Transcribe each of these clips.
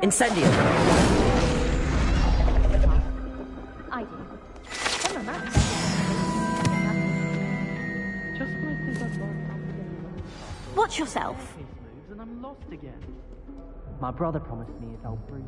Incendio. I do. Watch yourself. And I'm lost again. My brother promised me his help free.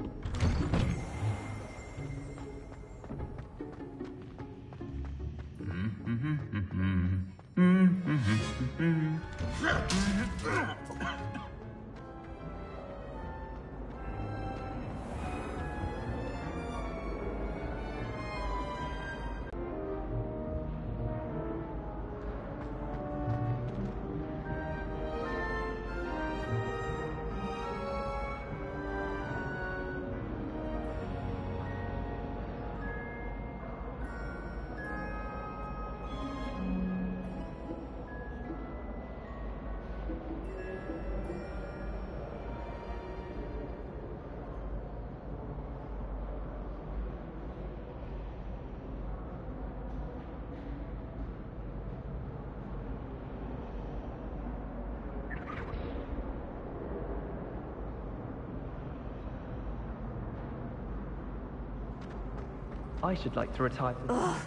I should like to retire from... Ugh,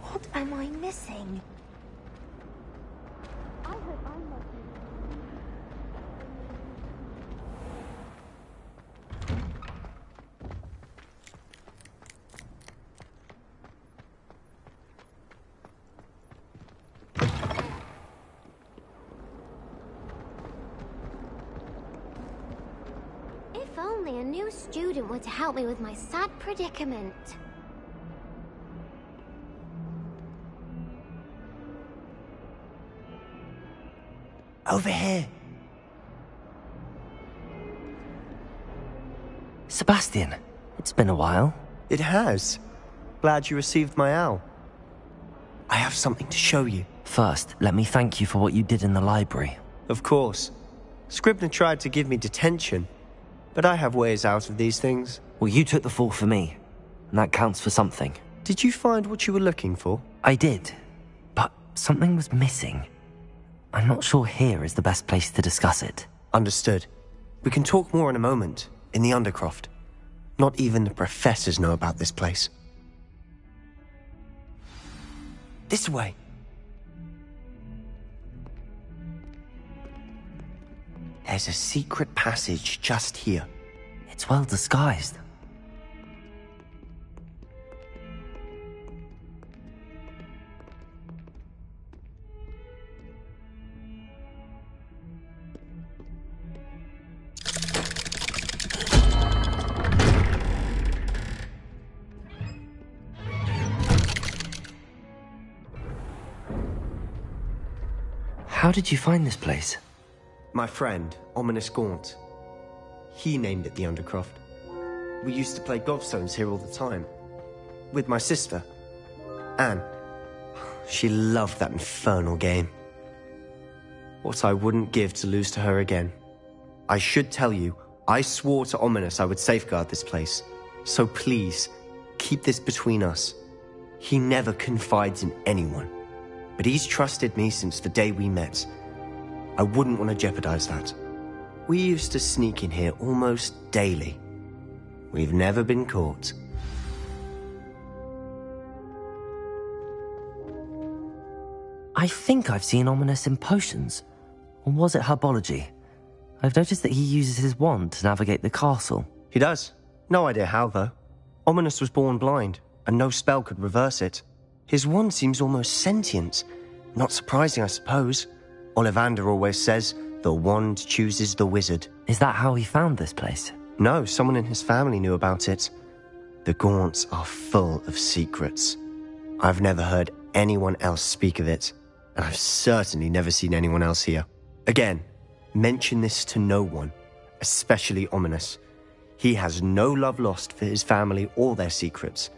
what am I missing? I heard I'm lucky. If only a new student were to help me with my sad predicament. Over here. Sebastian, it's been a while. It has. Glad you received my owl. I have something to show you. First, let me thank you for what you did in the library. Of course. Scribner tried to give me detention, but I have ways out of these things. Well, you took the fall for me, and that counts for something. Did you find what you were looking for? I did, but something was missing. I'm not sure here is the best place to discuss it. Understood. We can talk more in a moment, in the Undercroft. Not even the professors know about this place. This way. There's a secret passage just here. It's well disguised. How did you find this place? My friend, Ominous Gaunt. He named it the Undercroft. We used to play gobstones here all the time. With my sister, Anne. She loved that infernal game. What I wouldn't give to lose to her again. I should tell you, I swore to Ominous I would safeguard this place. So please, keep this between us. He never confides in anyone. But he's trusted me since the day we met. I wouldn't want to jeopardize that. We used to sneak in here almost daily. We've never been caught. I think I've seen Ominous in potions. Or was it herbology? I've noticed that he uses his wand to navigate the castle. He does. No idea how, though. Ominous was born blind, and no spell could reverse it. His wand seems almost sentient. Not surprising, I suppose. Ollivander always says, the wand chooses the wizard. Is that how he found this place? No, someone in his family knew about it. The Gaunts are full of secrets. I've never heard anyone else speak of it, and I've certainly never seen anyone else here. Again, mention this to no one, especially Ominous. He has no love lost for his family or their secrets,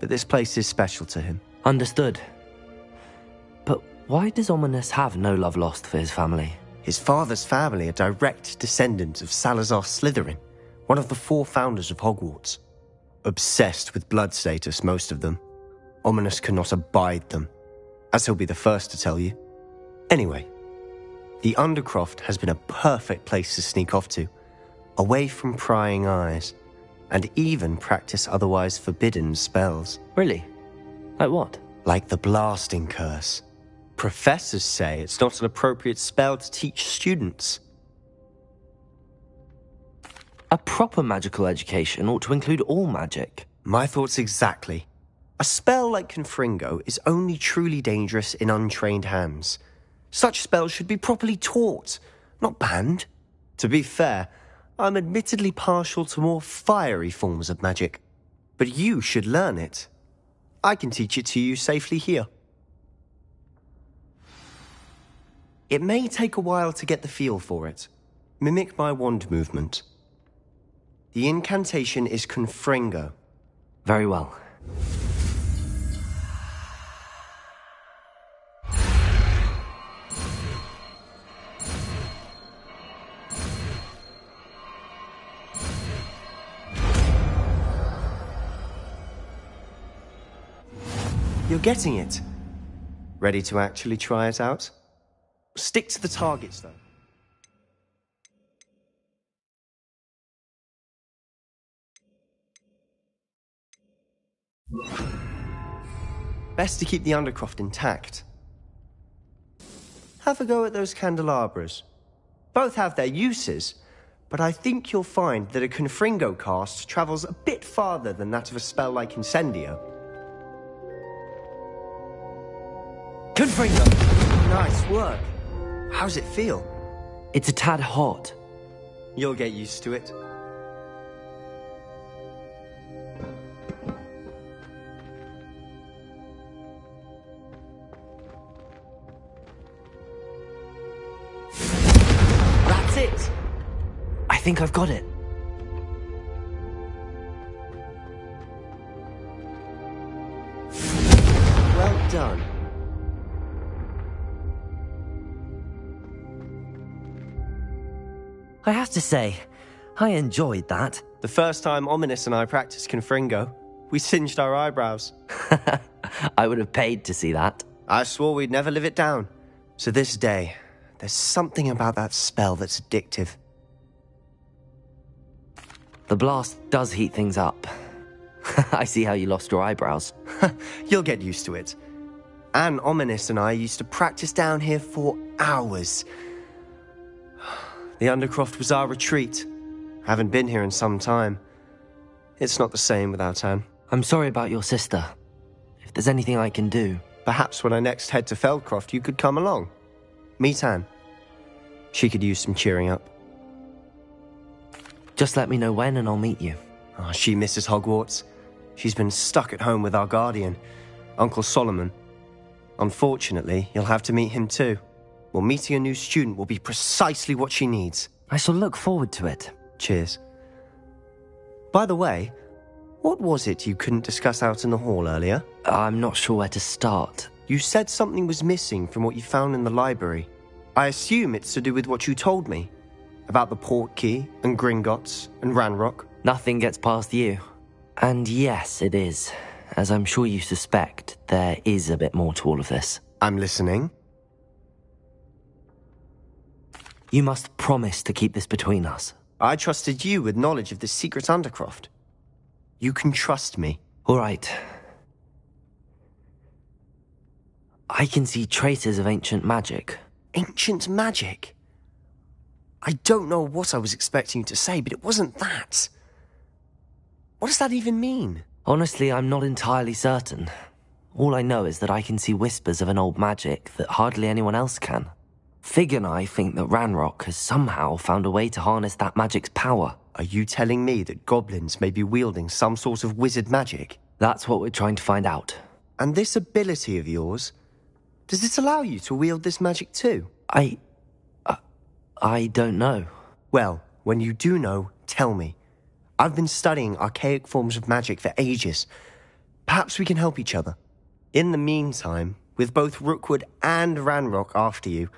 but this place is special to him. Understood. But why does Ominous have no love lost for his family? His father's family are direct descendants of Salazar Slytherin, one of the 4 founders of Hogwarts. Obsessed with blood status, most of them. Ominous cannot abide them, as he'll be the first to tell you. Anyway, the Undercroft has been a perfect place to sneak off to. away from prying eyes, and even practice otherwise forbidden spells. Really? Like what? Like the blasting curse. Professors say it's not an appropriate spell to teach students. A proper magical education ought to include all magic. My thoughts exactly. A spell like Confringo is only truly dangerous in untrained hands. Such spells should be properly taught, not banned. To be fair, I'm admittedly partial to more fiery forms of magic, but you should learn it. I can teach it to you safely here. It may take a while to get the feel for it. Mimic my wand movement. The incantation is Confringo. Very well. You're getting it. Ready to actually try it out? Stick to the targets, though. Best to keep the undercroft intact. Have a go at those candelabras. Both have their uses, but I think you'll find that a Confringo cast travels a bit farther than that of a spell like Incendio. Confringo! Nice work. How's it feel? It's a tad hot. You'll get used to it. That's it! I think I've got it. Well done. I have to say, I enjoyed that. The first time Ominous and I practiced Confringo, we singed our eyebrows. I would have paid to see that. I swore we'd never live it down. So this day, there's something about that spell that's addictive. The blast does heat things up. I see how you lost your eyebrows. You'll get used to it. Anne Ominous and I used to practice down here for hours. The Undercroft was our retreat. Haven't been here in some time. It's not the same without Anne. I'm sorry about your sister. If there's anything I can do... Perhaps when I next head to Feldcroft, you could come along. Meet Anne. She could use some cheering up. Just let me know when and I'll meet you. Oh, she misses Hogwarts. She's been stuck at home with our guardian, Uncle Solomon. Unfortunately, you'll have to meet him too. Well, meeting a new student will be precisely what she needs. I shall look forward to it. Cheers. By the way, what was it you couldn't discuss out in the hall earlier? I'm not sure where to start. You said something was missing from what you found in the library. I assume it's to do with what you told me. About the Portkey, and Gringotts, and Ranrock. Nothing gets past you. And yes, it is. As I'm sure you suspect, there is a bit more to all of this. I'm listening. You must promise to keep this between us. I trusted you with knowledge of the secret Undercroft. You can trust me. All right. I can see traces of ancient magic. Ancient magic? I don't know what I was expecting you to say, but it wasn't that. What does that even mean? Honestly, I'm not entirely certain. All I know is that I can see whispers of an old magic that hardly anyone else can. Fig and I think that Ranrock has somehow found a way to harness that magic's power. Are you telling me that goblins may be wielding some sort of wizard magic? That's what we're trying to find out. And this ability of yours, does it allow you to wield this magic too? I don't know. Well, when you do know, tell me. I've been studying archaic forms of magic for ages. Perhaps we can help each other. In the meantime, with both Rookwood and Ranrock after you,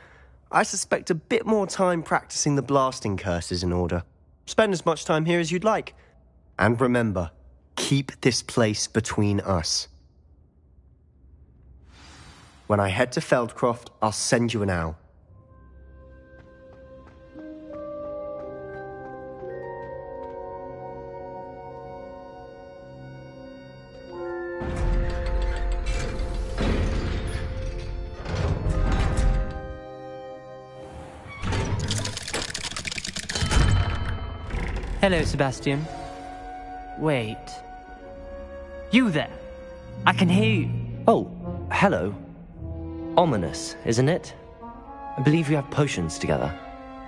I suspect a bit more time practicing the blasting curse is in order. Spend as much time here as you'd like. And remember, keep this place between us. When I head to Feldcroft, I'll send you an owl. Hello, Sebastian. Wait. You there? I can hear you. Oh, hello. Ominous, isn't it? I believe we have potions together.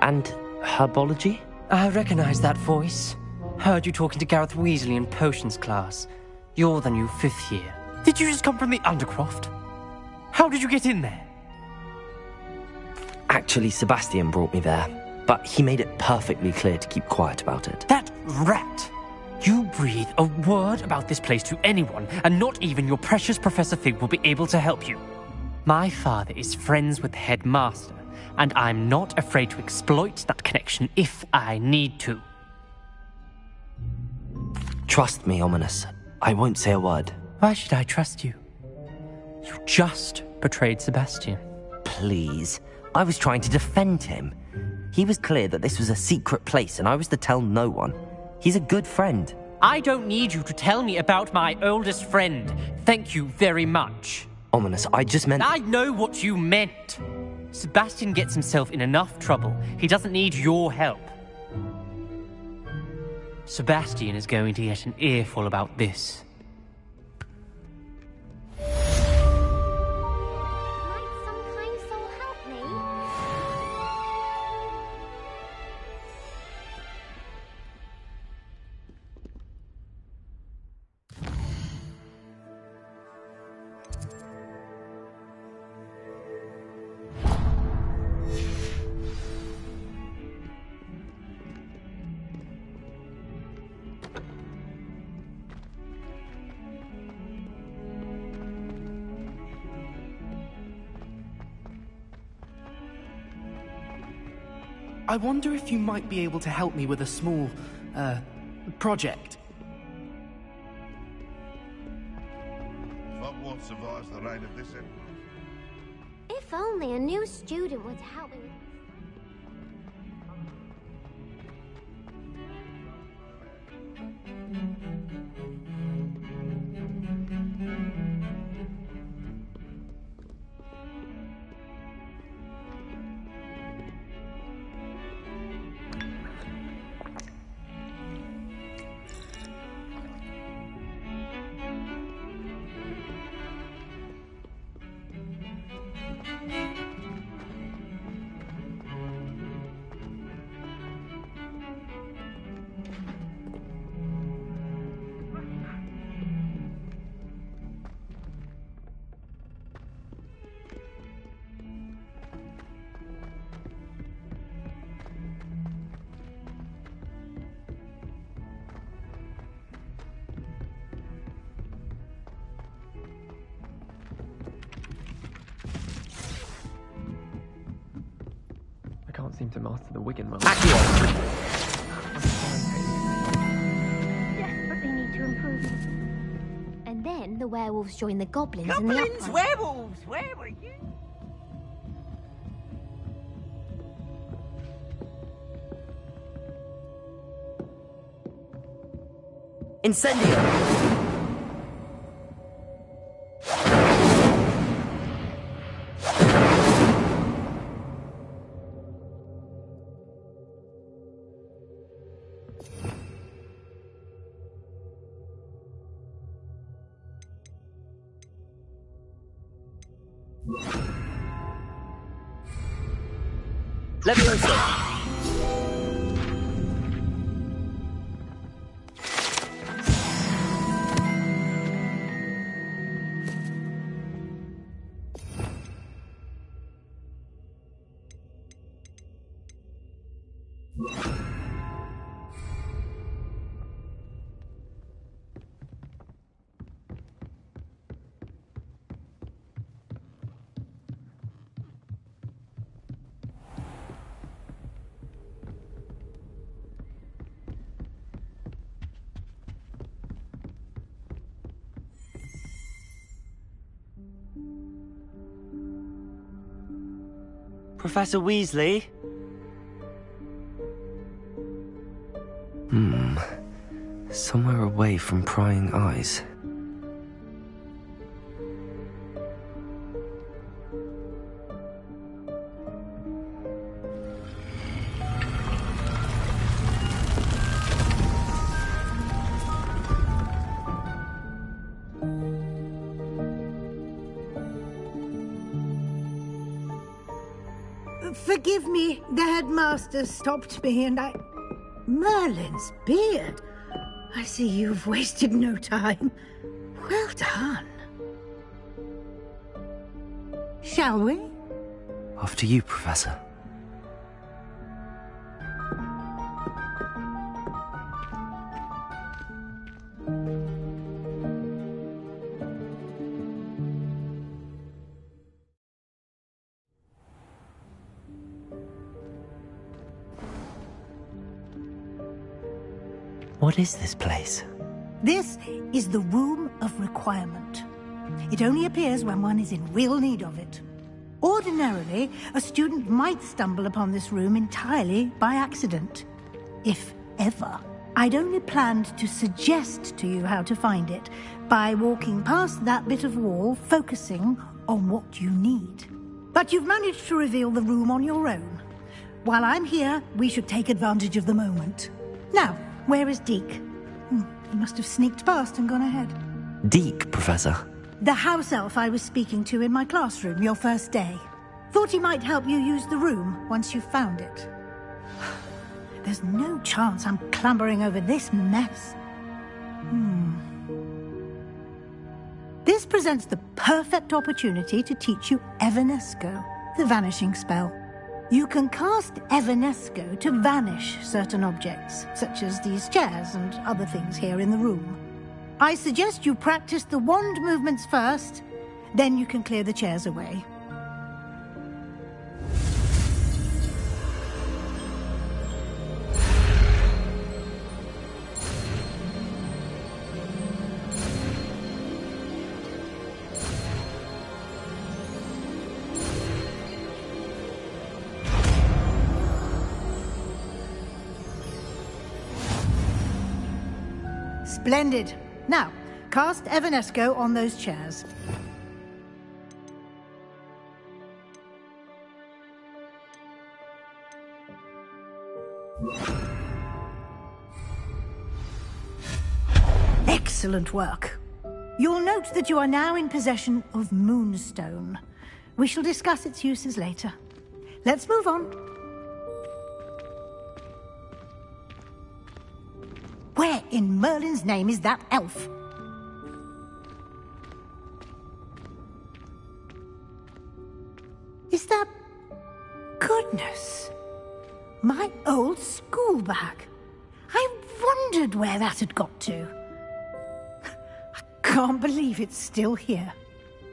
And herbology? I recognize that voice. Heard you talking to Gareth Weasley in potions class. You're the new 5th year. Did you just come from the Undercroft? How did you get in there? Actually, Sebastian brought me there, but he made it perfectly clear to keep quiet about it. That rat! You breathe a word about this place to anyone, and not even your precious Professor Fig will be able to help you. My father is friends with the headmaster, and I'm not afraid to exploit that connection if I need to. Trust me, Ominous. I won't say a word. Why should I trust you? You just betrayed Sebastian. Please. I was trying to defend him. He was clear that this was a secret place, and I was to tell no one. He's a good friend. I don't need you to tell me about my oldest friend. Thank you very much. Ominous, I just meant... I know what you meant. Sebastian gets himself in enough trouble. He doesn't need your help. Sebastian is going to get an earful about this. Might some kind soul help me? I wonder if you might be able to help me with a small, project. Hogwarts survives the reign of this emperor. If only a new student were to help me with... I can't seem to master the Wigan mode. Desperately need to improve. And then the werewolves join the goblins and the Goblins, werewolves, where were you? Incendio! Leviosa! Professor Weasley? Somewhere away from prying eyes. Forgive me, the headmaster stopped me and I... Merlin's beard. I see you've wasted no time. Well done. Shall we? After you, Professor. What is this place? This is the Room of Requirement. It only appears when one is in real need of it. Ordinarily, a student might stumble upon this room entirely by accident. If ever. I'd only planned to suggest to you how to find it by walking past that bit of wall, focusing on what you need. But you've managed to reveal the room on your own. While I'm here, we should take advantage of the moment. Now, where is Deke? He must have sneaked past and gone ahead. Deke, Professor. The house elf I was speaking to in my classroom your first day. Thought he might help you use the room once you found it. There's no chance I'm clambering over this mess. This presents the perfect opportunity to teach you Evanesco, the vanishing spell. You can cast Evanesco to vanish certain objects, such as these chairs and other things here in the room. I suggest you practice the wand movements first, then you can clear the chairs away. Splendid. Now, cast Evanesco on those chairs. Excellent work. You'll note that you are now in possession of Moonstone. We shall discuss its uses later. Let's move on. Where in Merlin's name is that elf? Is that... Goodness. My old school bag. I wondered where that had got to. I can't believe it's still here.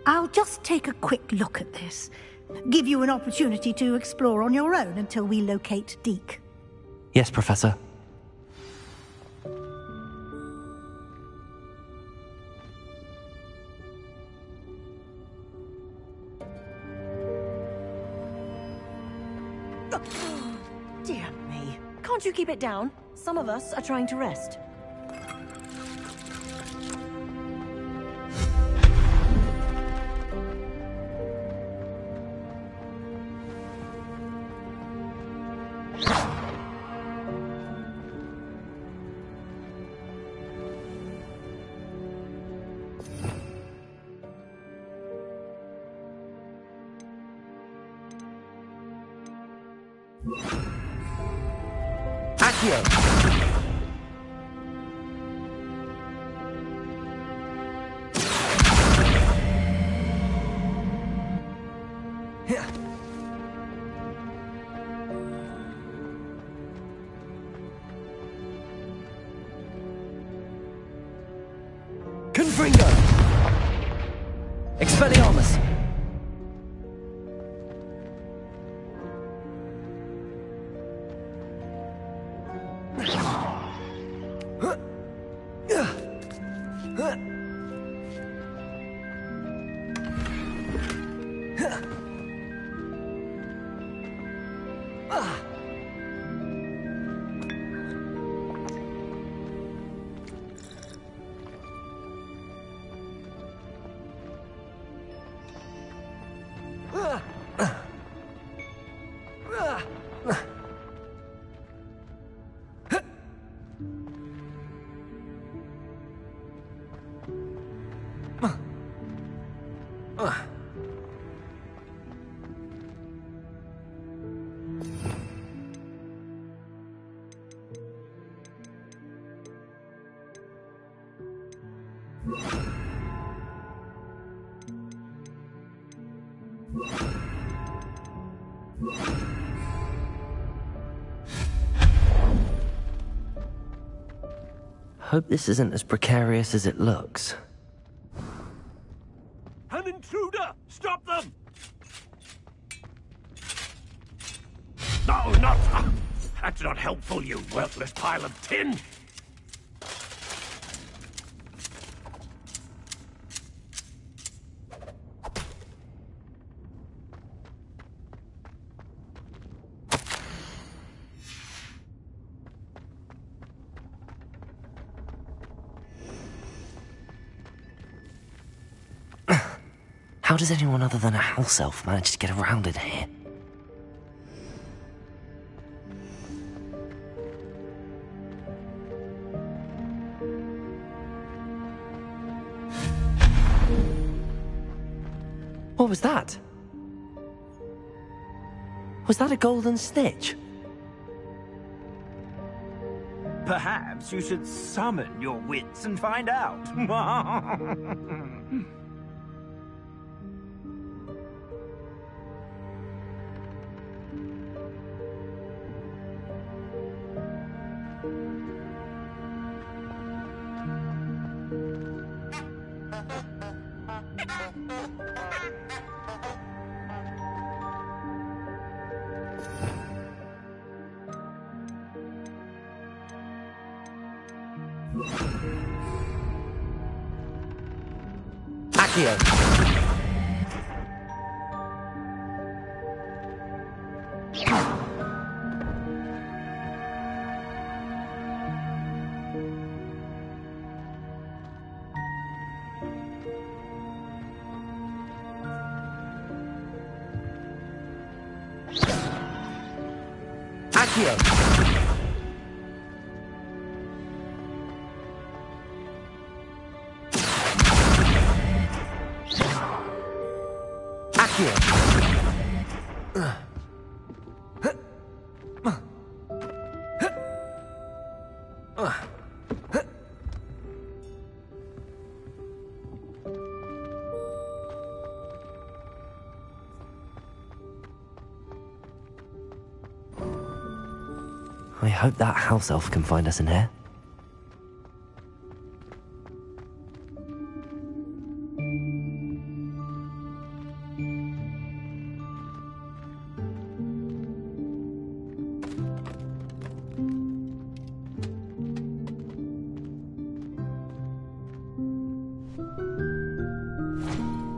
I'll just take a quick look at this. Give you an opportunity to explore on your own until we locate Deke. Yes, Professor. Dear me. Can't you keep it down? Some of us are trying to rest. Confringo! Expelliarmus! Hope this isn't as precarious as it looks. An intruder! Stop them! No, not... That's not helpful, you worthless pile of tin! How does anyone other than a house elf manage to get around in here? What was that? Was that a golden snitch? Perhaps you should summon your wits and find out. Accio! Accio! I hope that house elf can find us in here.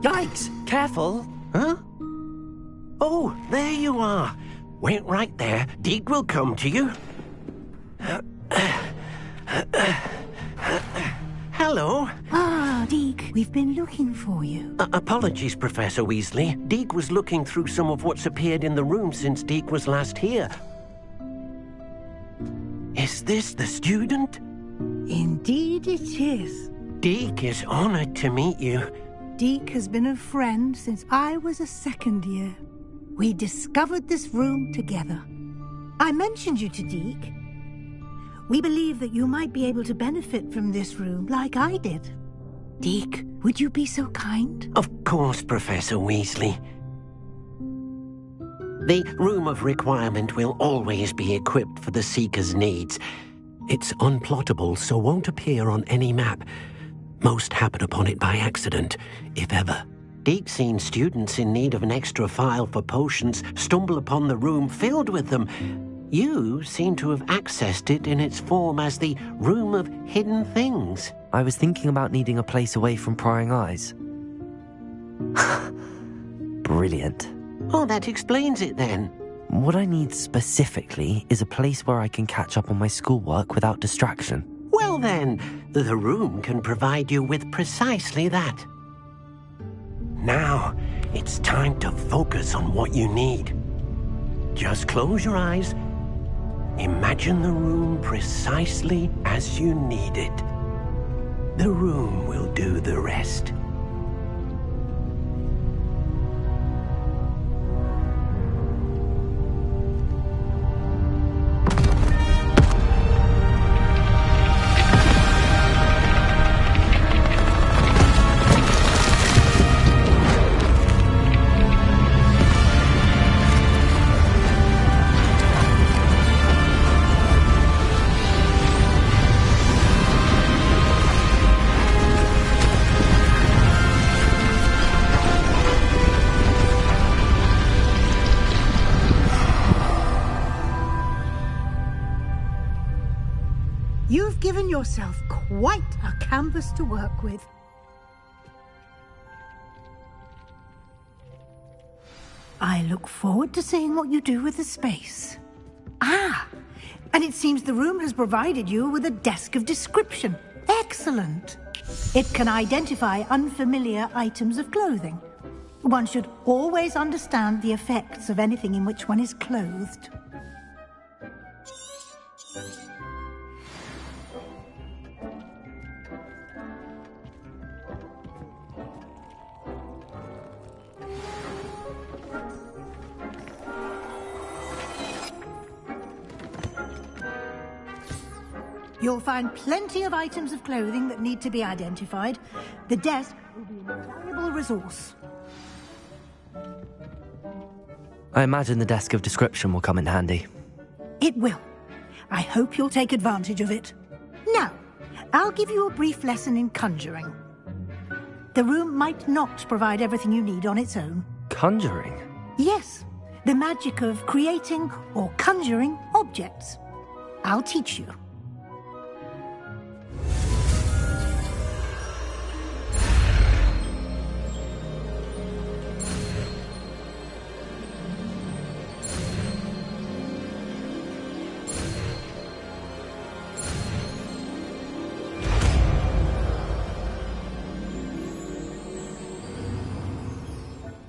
Yikes! Careful! Huh? Oh, there you are. Wait right there. Deke will come to you. Hello. Ah, Deke, we've been looking for you. Apologies, Professor Weasley. Deke was looking through some of what's appeared in the room since Deke was last here. Is this the student? Indeed it is. Deke is honored to meet you. Deke has been a friend since I was a second year. We discovered this room together. I mentioned you to Deke. We believe that you might be able to benefit from this room like I did. Deke, would you be so kind? Of course, Professor Weasley. The Room of Requirement will always be equipped for the Seeker's needs. It's unplottable, so won't appear on any map. Most happen upon it by accident, if ever. Deke's seen students in need of an extra file for potions stumble upon the room filled with them. You seem to have accessed it in its form as the Room of Hidden Things. I was thinking about needing a place away from prying eyes. Brilliant. Oh, that explains it then. What I need specifically is a place where I can catch up on my schoolwork without distraction. Well then, the room can provide you with precisely that. Now, it's time to focus on what you need. Just close your eyes. Imagine the room precisely as you need it. The room will do the rest. given yourself quite a canvas to work with. I look forward to seeing what you do with the space. Ah, and it seems the room has provided you with a desk of description. Excellent. It can identify unfamiliar items of clothing. One should always understand the effects of anything in which one is clothed. You'll find plenty of items of clothing that need to be identified. The desk will be an invaluable resource. I imagine the desk of description will come in handy. It will. I hope you'll take advantage of it. Now, I'll give you a brief lesson in conjuring. The room might not provide everything you need on its own. Conjuring? Yes, the magic of creating or conjuring objects. I'll teach you.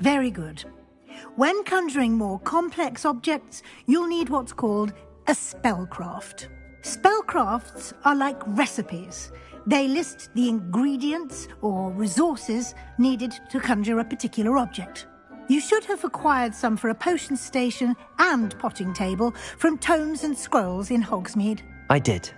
Very good. When conjuring more complex objects, you'll need what's called a spellcraft. Spellcrafts are like recipes. They list the ingredients or resources needed to conjure a particular object. You should have acquired some for a potion station and potting table from tomes and scrolls in Hogsmeade. I did.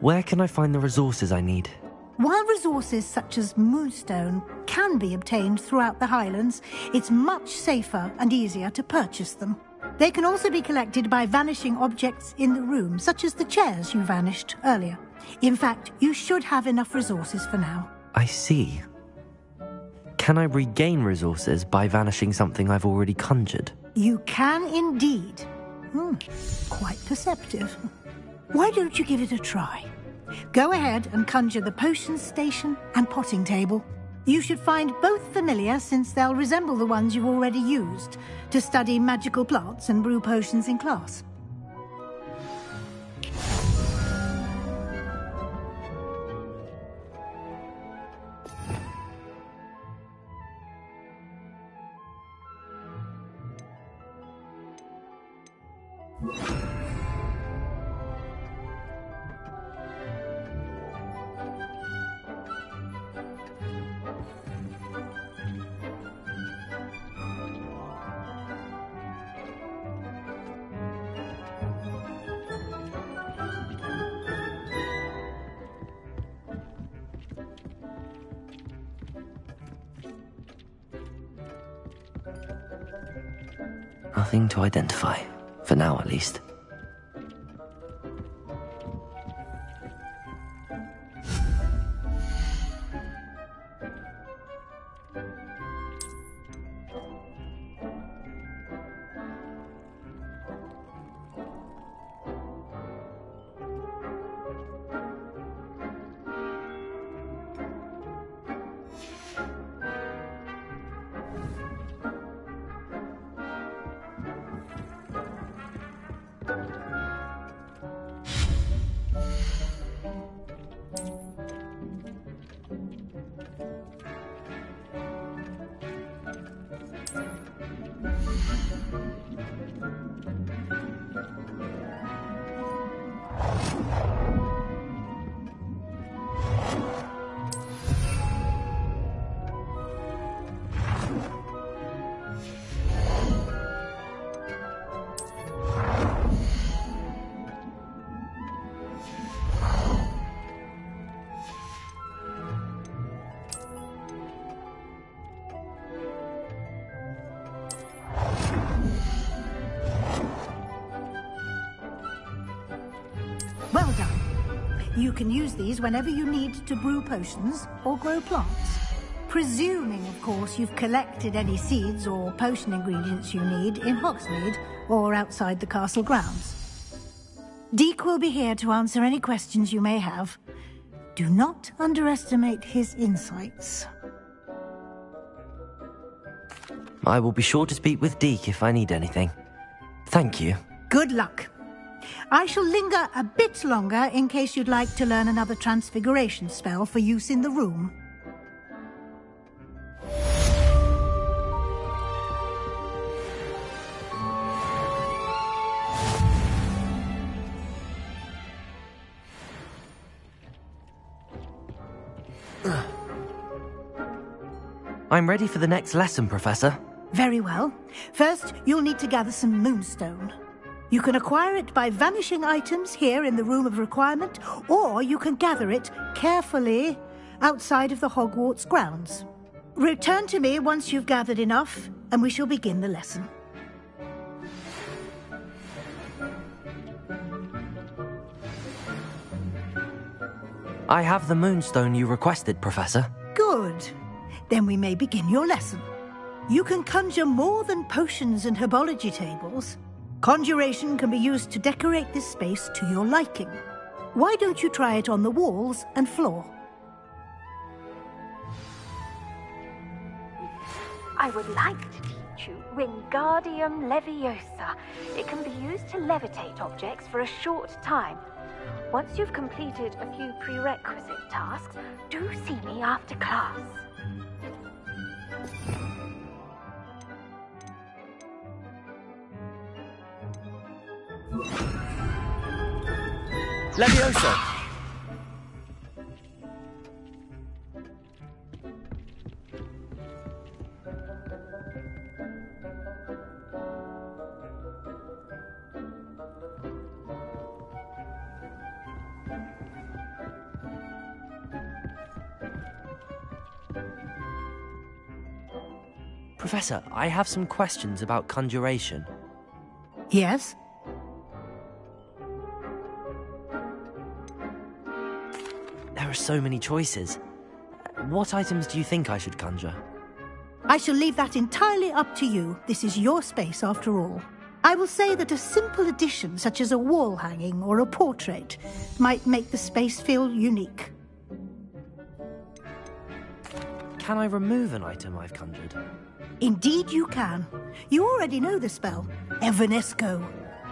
Where can I find the resources I need? While resources such as moonstone can be obtained throughout the Highlands, it's much safer and easier to purchase them. They can also be collected by vanishing objects in the room, such as the chairs you vanished earlier. In fact, you should have enough resources for now. I see. Can I regain resources by vanishing something I've already conjured? You can indeed. Quite perceptive. Why don't you give it a try? Go ahead and conjure the potion station and potting table. You should find both familiar, since they'll resemble the ones you've already used to study magical plants and brew potions in class. Nothing to identify, for now at least. Well done. You can use these whenever you need to brew potions or grow plants. Presuming, of course, you've collected any seeds or potion ingredients you need in Hogsmeade or outside the castle grounds. Deek will be here to answer any questions you may have. Do not underestimate his insights. I will be sure to speak with Deke if I need anything. Thank you. Good luck. I shall linger a bit longer in case you'd like to learn another transfiguration spell for use in the room. I'm ready for the next lesson, Professor. Very well. First, you'll need to gather some moonstone. You can acquire it by vanishing items here in the Room of Requirement, or you can gather it carefully outside of the Hogwarts grounds. Return to me once you've gathered enough, and we shall begin the lesson. I have the moonstone you requested, Professor. Good. Then we may begin your lesson. You can conjure more than potions and herbology tables. Conjuration can be used to decorate this space to your liking. Why don't you try it on the walls and floor? I would like to teach you Wingardium Leviosa. It can be used to levitate objects for a short time. Once you've completed a few prerequisite tasks, do see me after class. Leviosa! Professor, I have some questions about conjuration. Yes? There are so many choices. What items do you think I should conjure? I shall leave that entirely up to you. This is your space after all. I will say that a simple addition, such as a wall hanging or a portrait, might make the space feel unique. Can I remove an item I've conjured? Indeed you can. You already know the spell, Evanesco.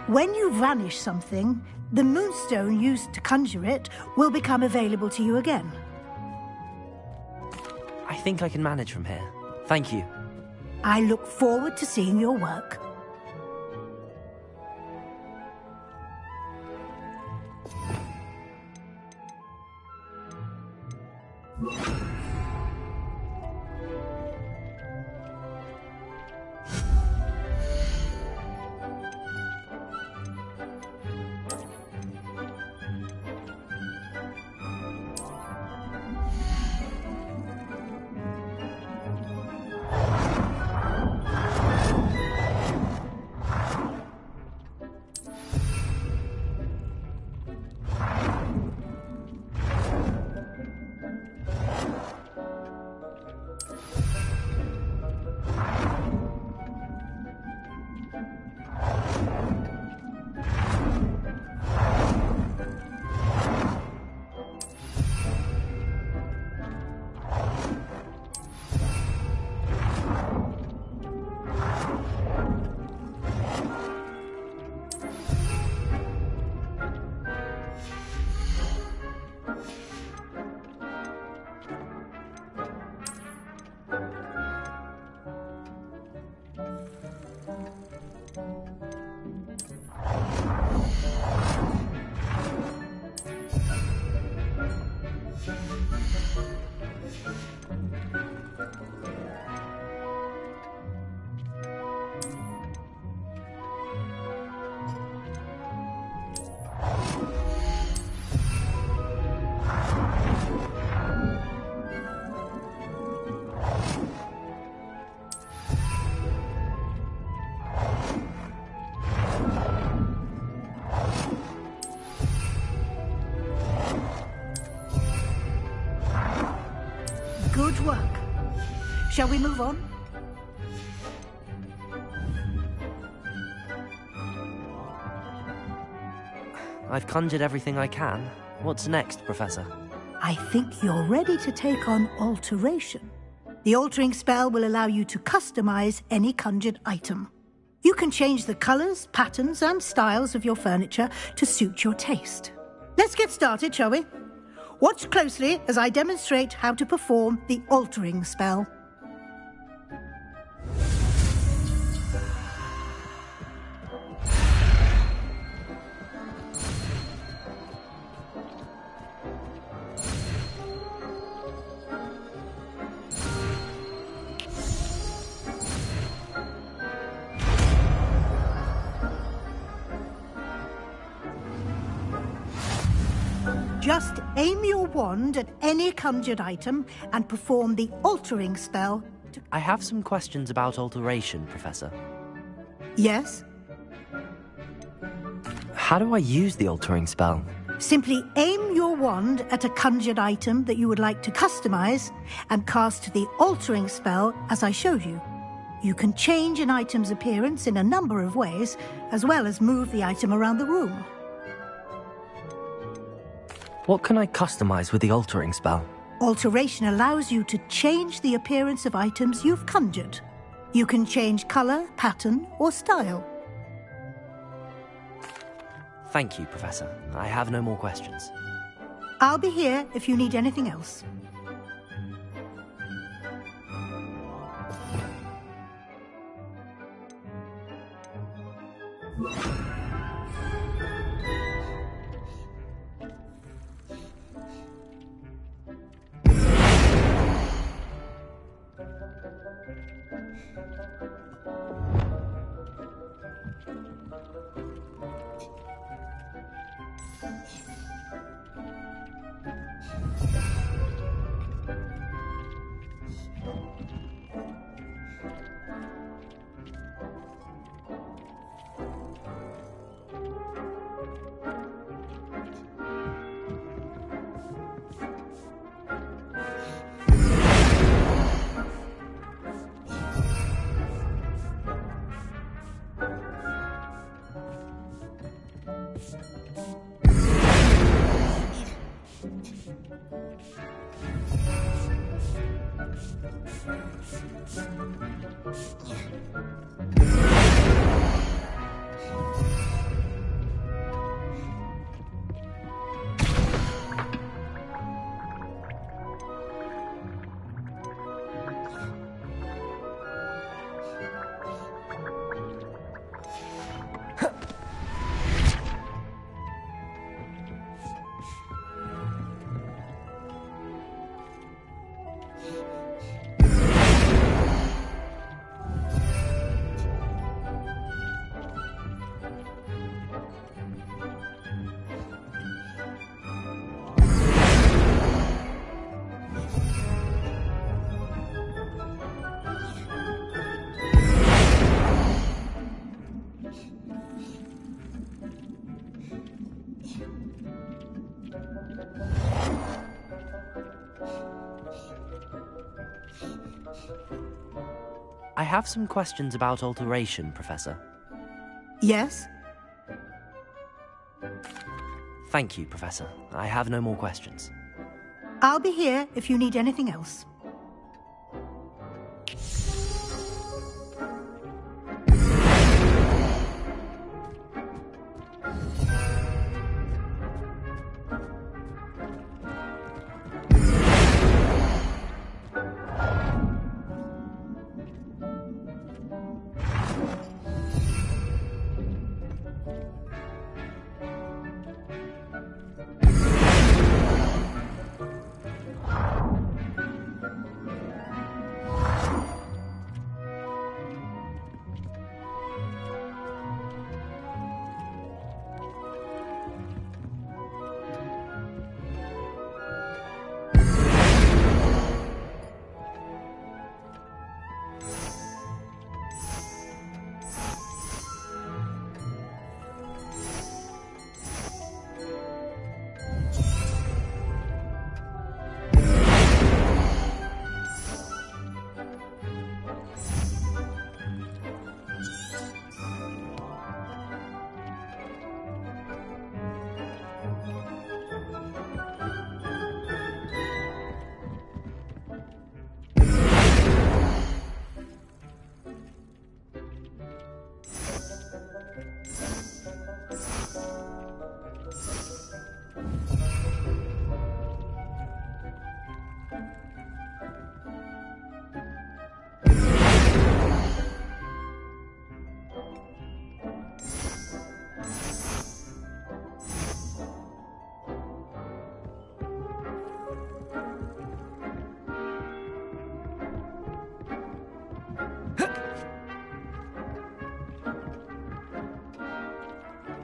When you vanish something, the moonstone used to conjure it will become available to you again. I think I can manage from here. Thank you. I look forward to seeing your work. Good work. Shall we move on? I've conjured everything I can. What's next, Professor? I think you're ready to take on alteration. The altering spell will allow you to customize any conjured item. You can change the colors, patterns, and styles of your furniture to suit your taste. Let's get started, shall we? Watch closely as I demonstrate how to perform the altering spell. Just aim your wand at any conjured item and perform the altering spell. I have some questions about alteration, Professor. Yes? How do I use the altering spell? Simply aim your wand at a conjured item that you would like to customize and cast the altering spell as I showed you. You can change an item's appearance in a number of ways, as well as move the item around the room. What can I customize with the altering spell? Alteration allows you to change the appearance of items you've conjured. You can change color, pattern, or style. Thank you, Professor. I have no more questions. I'll be here if you need anything else. I have some questions about alteration, Professor. Yes? Thank you, Professor. I have no more questions. I'll be here if you need anything else.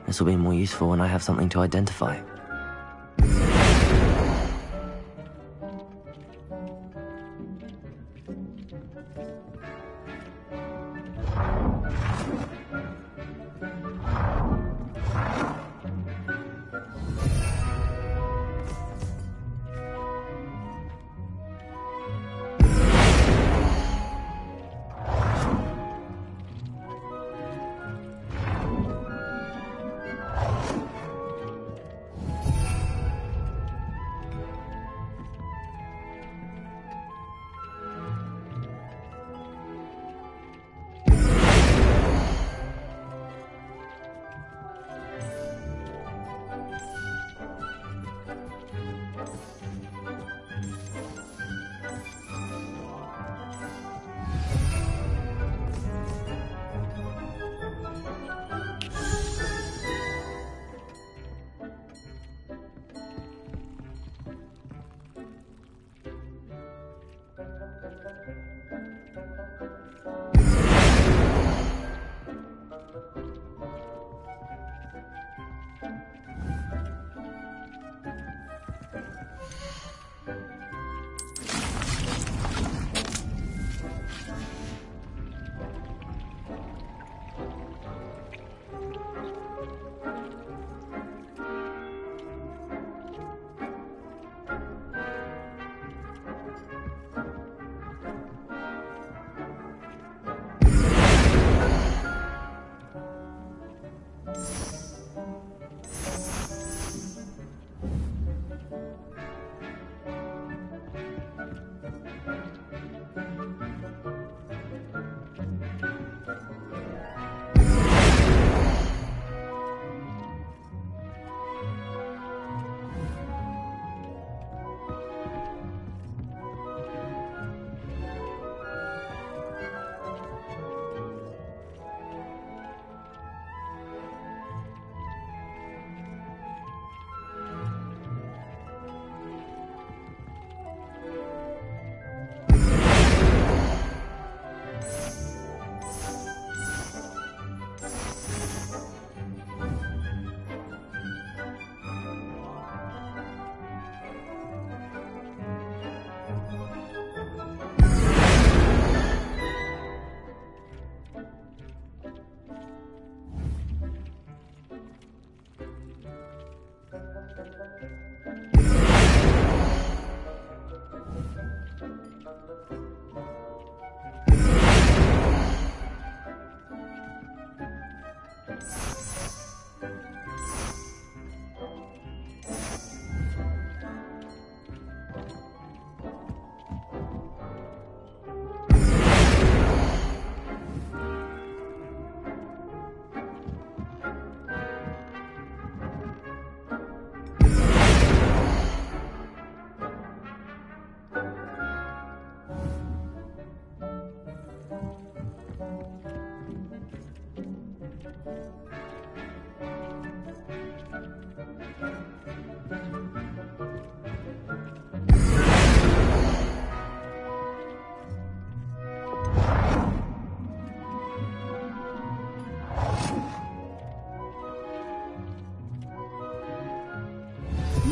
This will be more useful when I have something to identify.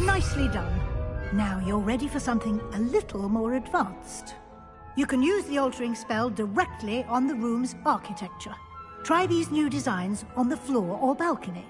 Nicely done. Now you're ready for something a little more advanced. You can use the altering spell directly on the room's architecture. Try these new designs on the floor or balcony.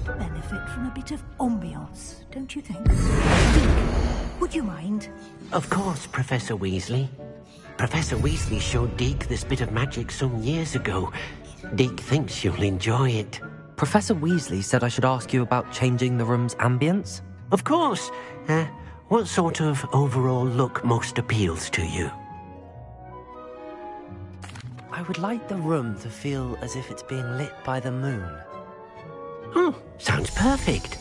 benefit from a bit of ambiance, don't you think? Deke, would you mind? Of course, Professor Weasley. Professor Weasley showed Deke this bit of magic some years ago. Deke thinks you'll enjoy it. Professor Weasley said I should ask you about changing the room's ambience? Of course. What sort of overall look most appeals to you? I would like the room to feel as if it's being lit by the moon. Oh, sounds perfect.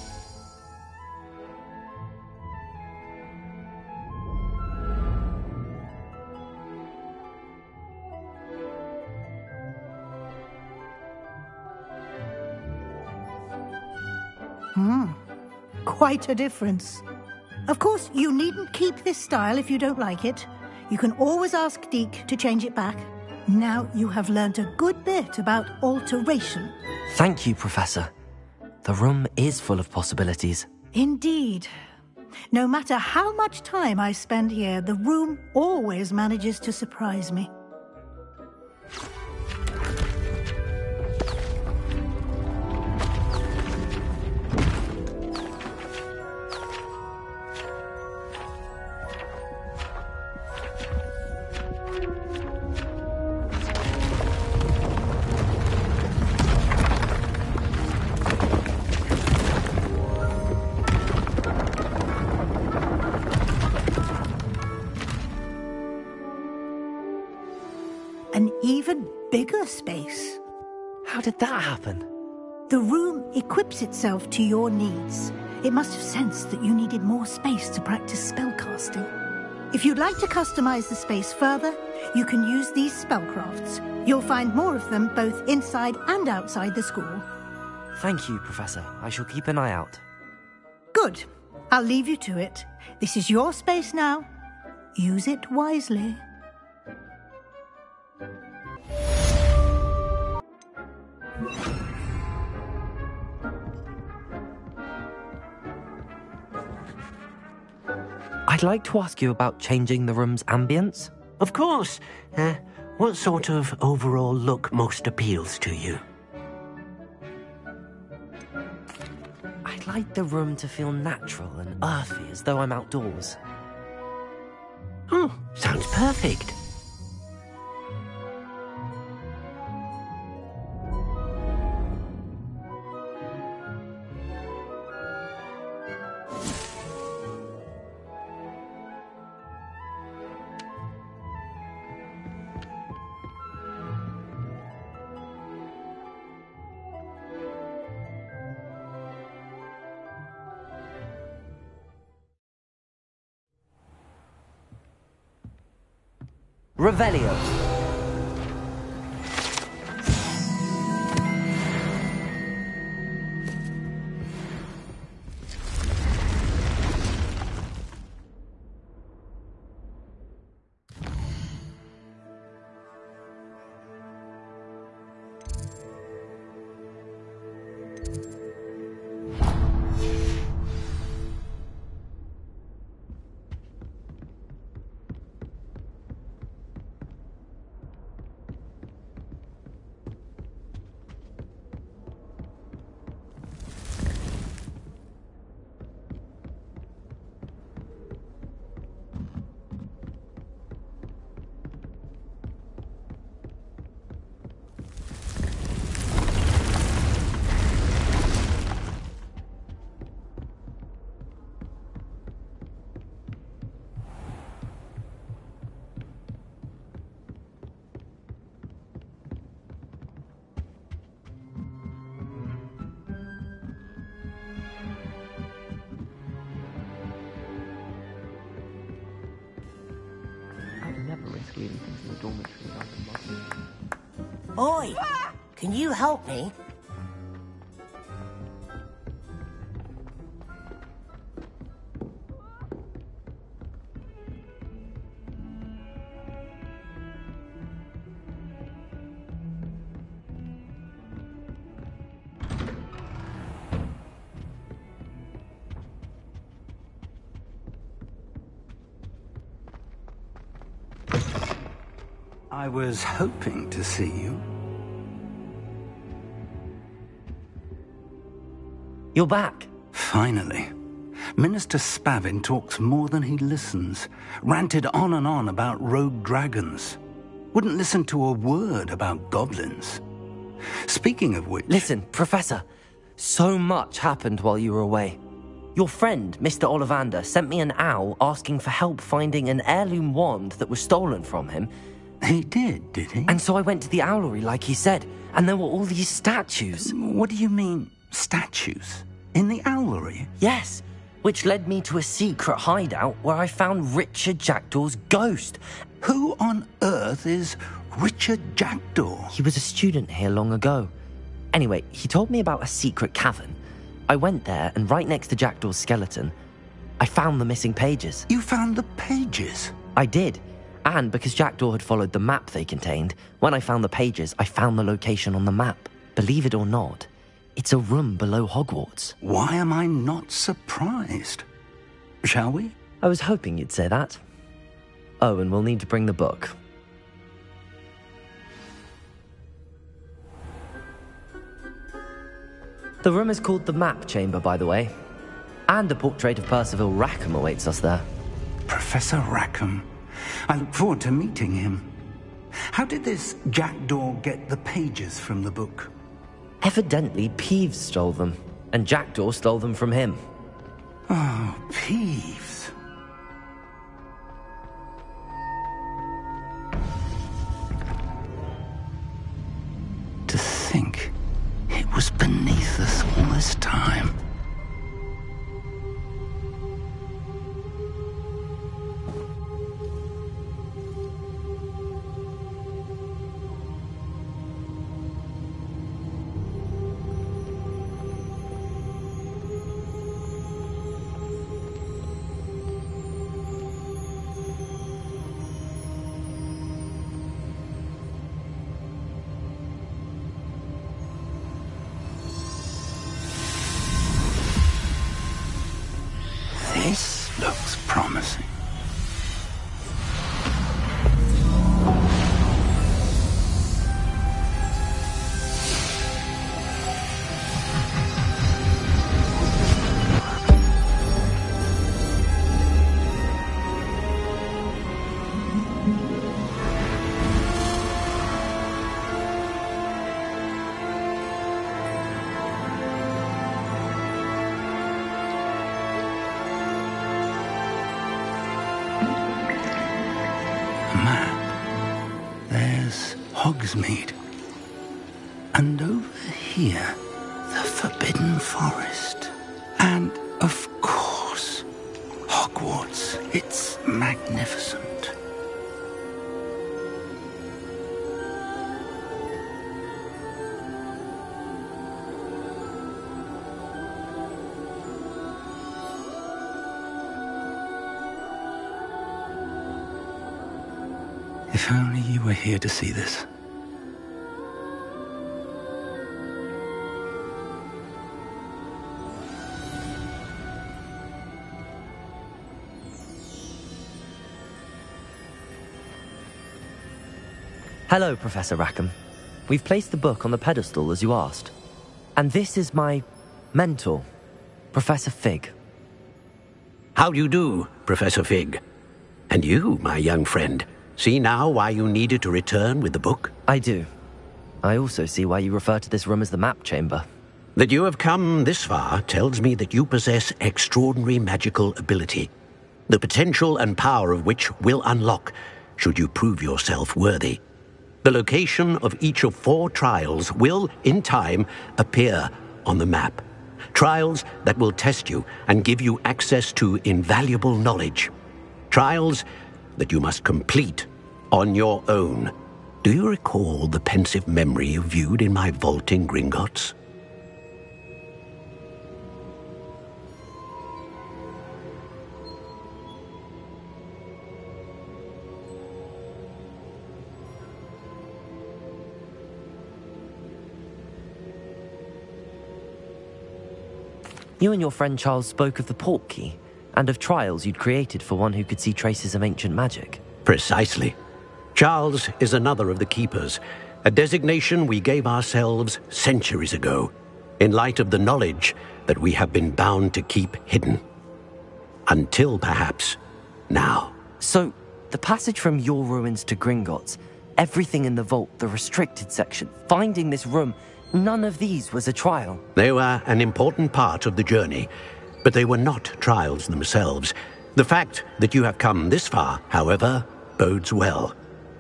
Quite a difference. Of course, you needn't keep this style if you don't like it. You can always ask Deke to change it back. Now you have learnt a good bit about alteration. Thank you, Professor. The room is full of possibilities. Indeed. No matter how much time I spend here, the room always manages to surprise me. An even bigger space. How did that happen? The room equips itself to your needs. It must have sensed that you needed more space to practice spellcasting. If you'd like to customize the space further, you can use these spellcrafts. You'll find more of them both inside and outside the school. Thank you, Professor. I shall keep an eye out. Good. I'll leave you to it. This is your space now. Use it wisely. I'd like to ask you about changing the room's ambience. Of course. What sort of overall look most appeals to you? I'd like the room to feel natural and earthy, as though I'm outdoors. Oh, sounds perfect. Revelio. Leaving things in the dormitory after mugging. Oi! Can you help me? I was hoping to see you. You're back. Finally. Minister Spavin talks more than he listens. Ranted on and on about rogue dragons. Wouldn't listen to a word about goblins. Speaking of which... Listen, Professor. So much happened while you were away. Your friend, Mr. Ollivander, sent me an owl asking for help finding an heirloom wand that was stolen from him. He did he? And so I went to the owlery like he said, and there were all these statues. What do you mean, statues? In the owlery? Yes, which led me to a secret hideout where I found Richard Jackdaw's ghost. Who on earth is Richard Jackdaw? He was a student here long ago. Anyway, he told me about a secret cavern. I went there, and right next to Jackdaw's skeleton, I found the missing pages. You found the pages? I did. And because Jackdaw had followed the map they contained, when I found the pages, I found the location on the map. Believe it or not, it's a room below Hogwarts. Why am I not surprised? Shall we? I was hoping you'd say that. Oh, and we'll need to bring the book. The room is called the Map Chamber, by the way. And a portrait of Percival Rackham awaits us there. Professor Rackham. I look forward to meeting him. How did this Jackdaw get the pages from the book? Evidently, Peeves stole them, and Jackdaw stole them from him. Oh, Peeves. To think it was beneath us all this time. This looks promising. Hogsmeade. And over here, the Forbidden Forest. And, of course, Hogwarts. It's magnificent. If only you were here to see this. Hello, Professor Rackham. We've placed the book on the pedestal as you asked. And this is my mentor, Professor Fig. How do you do, Professor Fig? And you, my young friend, see now why you needed to return with the book? I do. I also see why you refer to this room as the Map Chamber. That you have come this far tells me that you possess extraordinary magical ability, the potential and power of which will unlock should you prove yourself worthy. The location of each of 4 trials will, in time, appear on the map. Trials that will test you and give you access to invaluable knowledge. Trials that you must complete on your own. Do you recall the pensive memory you viewed in my vault in Gringotts? You and your friend Charles spoke of the Portkey, and of trials you'd created for one who could see traces of ancient magic. Precisely. Charles is another of the Keepers, a designation we gave ourselves centuries ago, in light of the knowledge that we have been bound to keep hidden. Until perhaps now. So, the passage from your ruins to Gringotts, everything in the vault, the restricted section, finding this room, none of these was a trial. They were an important part of the journey, but they were not trials themselves. The fact that you have come this far, however, bodes well.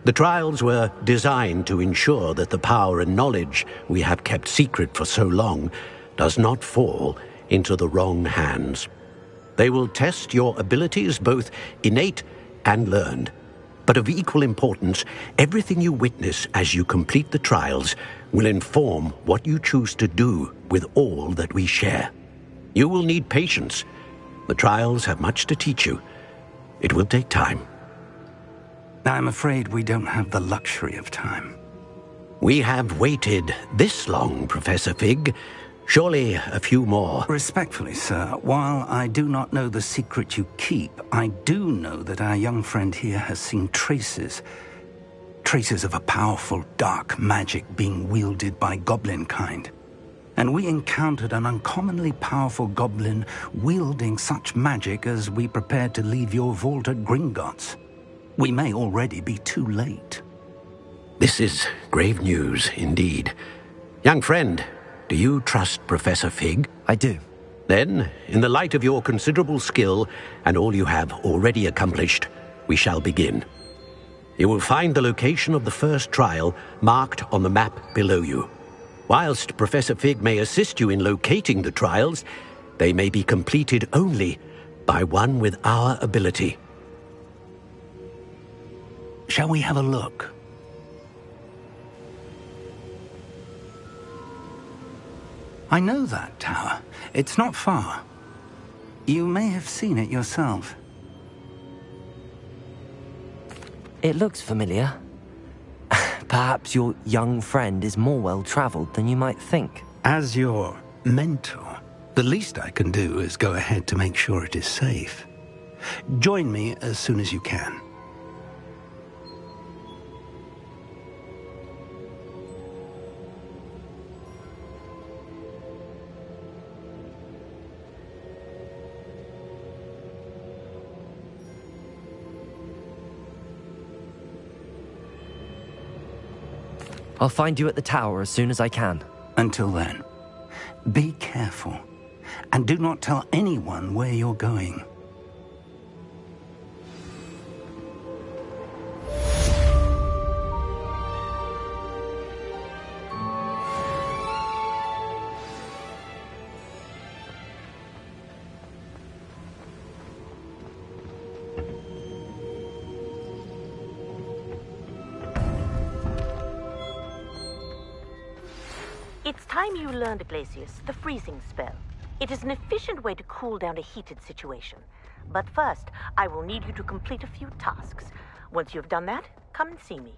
The trials were designed to ensure that the power and knowledge we have kept secret for so long does not fall into the wrong hands. They will test your abilities, both innate and learned. But of equal importance, everything you witness as you complete the trials will inform what you choose to do with all that we share. You will need patience. The trials have much to teach you. It will take time. I'm afraid we don't have the luxury of time. We have waited this long, Professor Fig. Surely a few more. Respectfully, sir, while I do not know the secret you keep, I do know that our young friend here has seen traces of a powerful dark magic being wielded by goblin kind. And we encountered an uncommonly powerful goblin wielding such magic as we prepared to leave your vault at Gringotts. We may already be too late. This is grave news indeed. Young friend, do you trust Professor Fig? I do. Then, in the light of your considerable skill and all you have already accomplished, we shall begin. You will find the location of the first trial marked on the map below you. Whilst Professor Fig may assist you in locating the trials, they may be completed only by one with our ability. Shall we have a look? I know that tower. It's not far. You may have seen it yourself. It looks familiar. Perhaps your young friend is more well-traveled than you might think. As your mentor, the least I can do is go ahead to make sure it is safe. Join me as soon as you can. I'll find you at the tower as soon as I can. Until then, be careful, and do not tell anyone where you're going. It's time you learned, Glacius, the freezing spell. It is an efficient way to cool down a heated situation. But first, I will need you to complete a few tasks. Once you've done that, come and see me.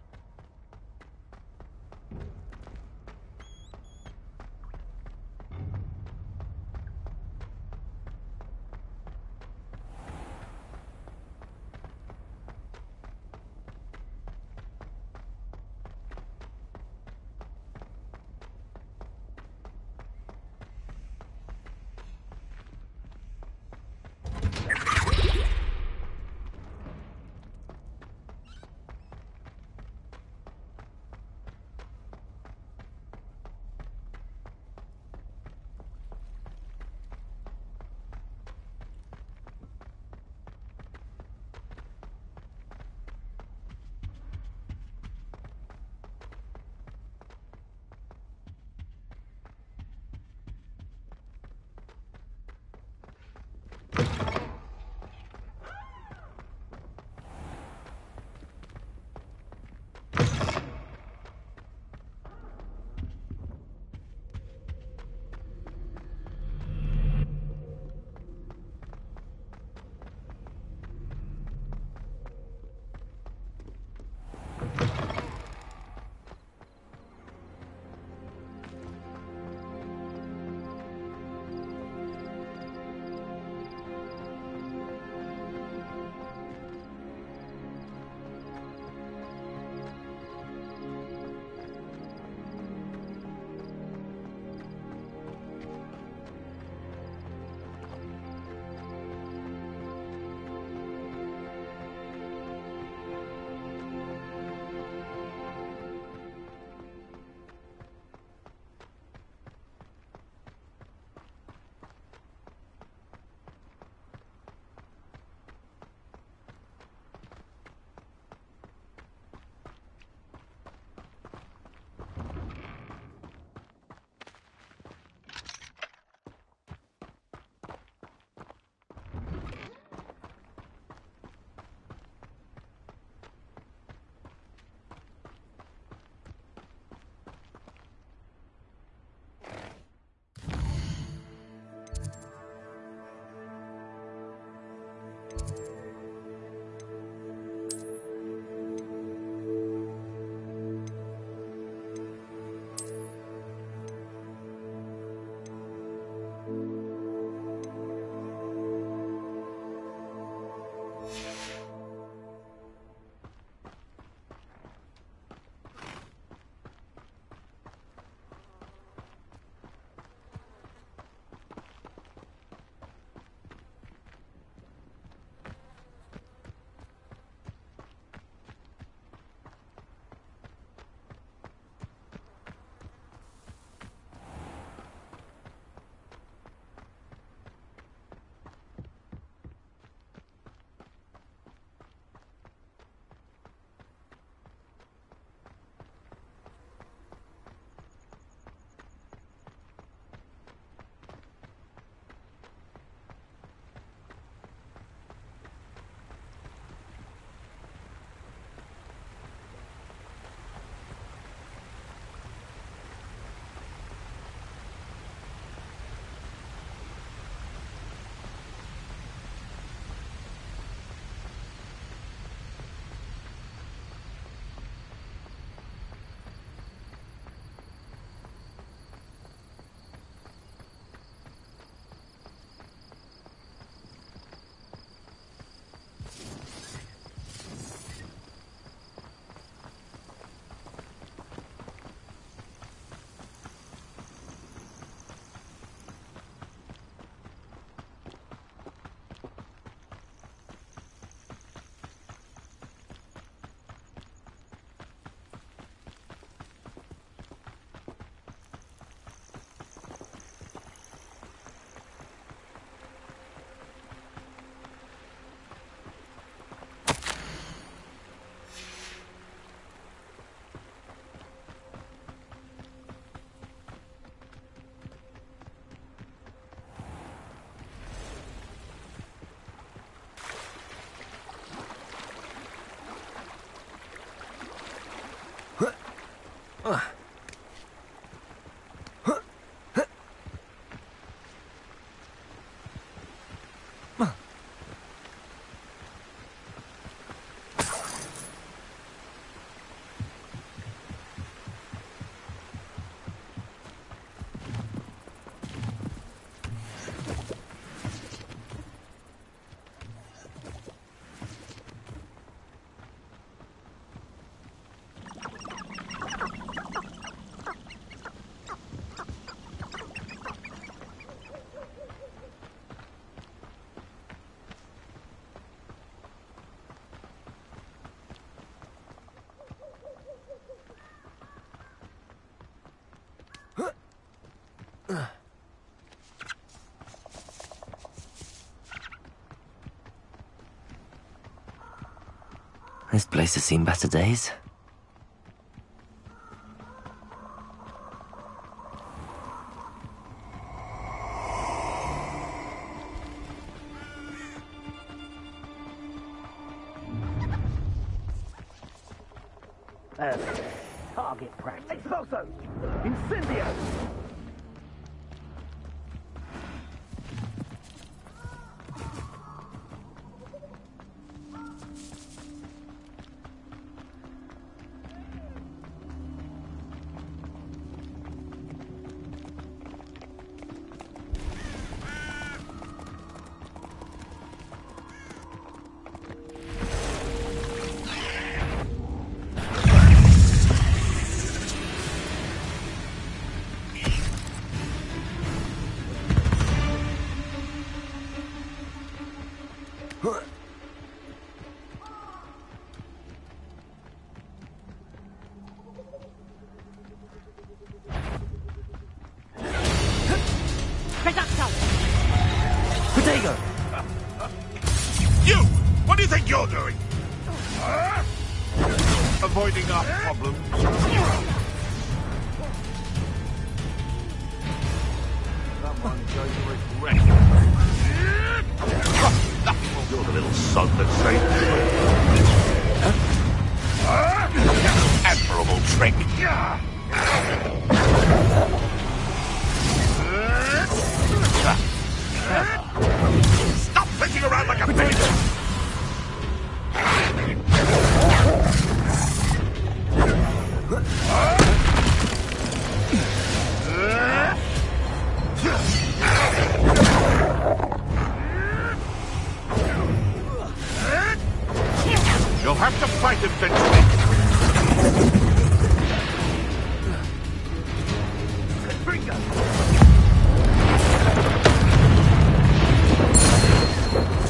This place has seen better days. Target practice. Expulso! Incendio! You! What do you think you're doing? Avoiding our problems? Someone going to regret it. You're the little sod that saved me. Admirable trick. Stop fishing around like a fish! You'll have to fight eventually.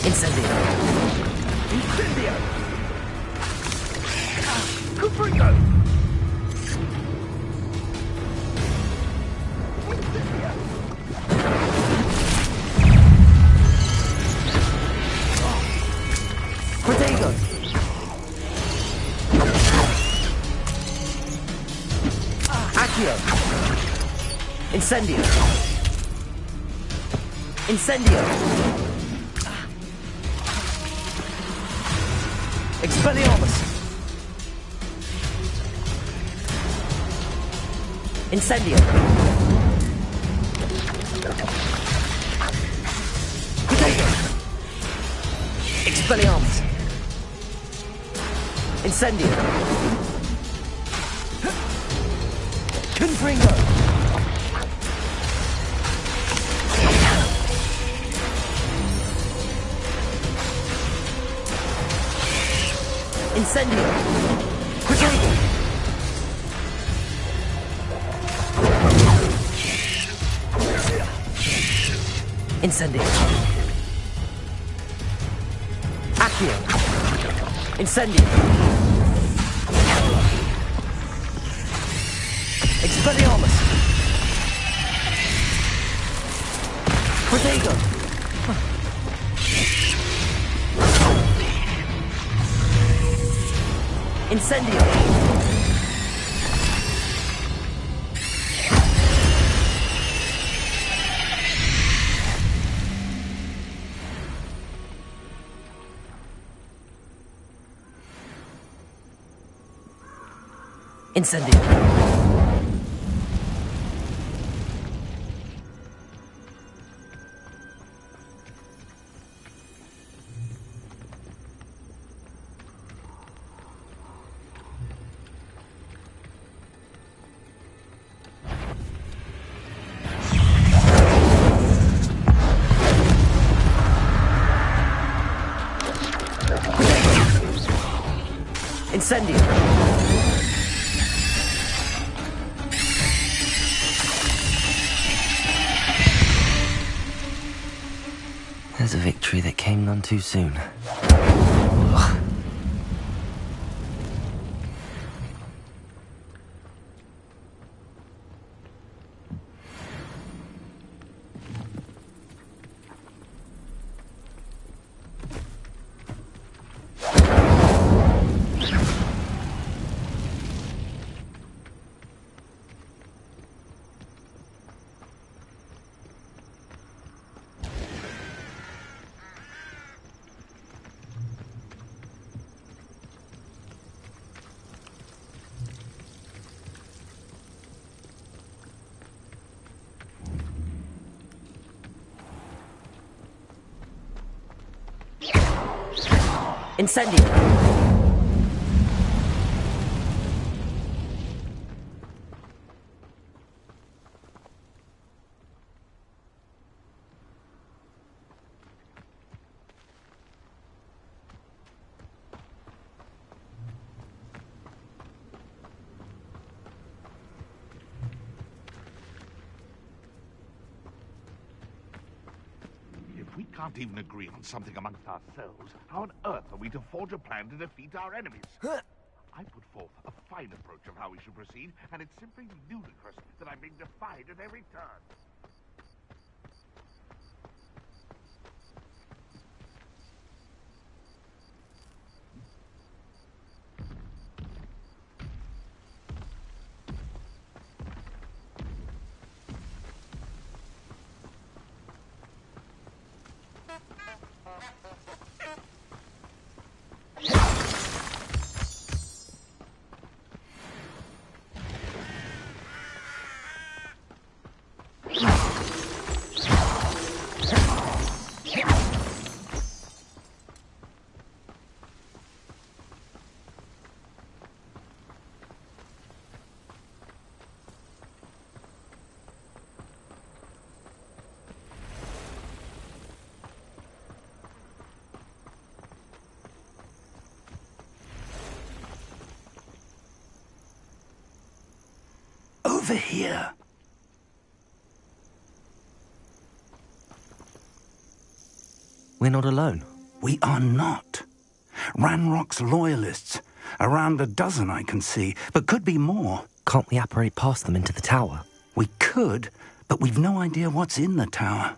Incendio! Incendio! Confringo! Incendio! Protego! Accio! Incendio! Incendio! Expelliarmus! Incendio! Potato! Expelliarmus! Incendio! Confringo! Incendio! Potato! Incendio! Accio! Incendio! Expelliarmus! Protego! Incendio! Incendio! Incendio! There's a victory that came none too soon. Ugh. Incendio! If we can't even agree on something amongst ourselves, how on earth are we to forge a plan to defeat our enemies? I put forth a fine approach of how we should proceed, and it's simply ludicrous that I'm being defied at every turn. Over here. We're not alone. We are not. Ranrock's loyalists. Around a dozen I can see, but could be more. Can't we apparate past them into the tower? We could, but we've no idea what's in the tower.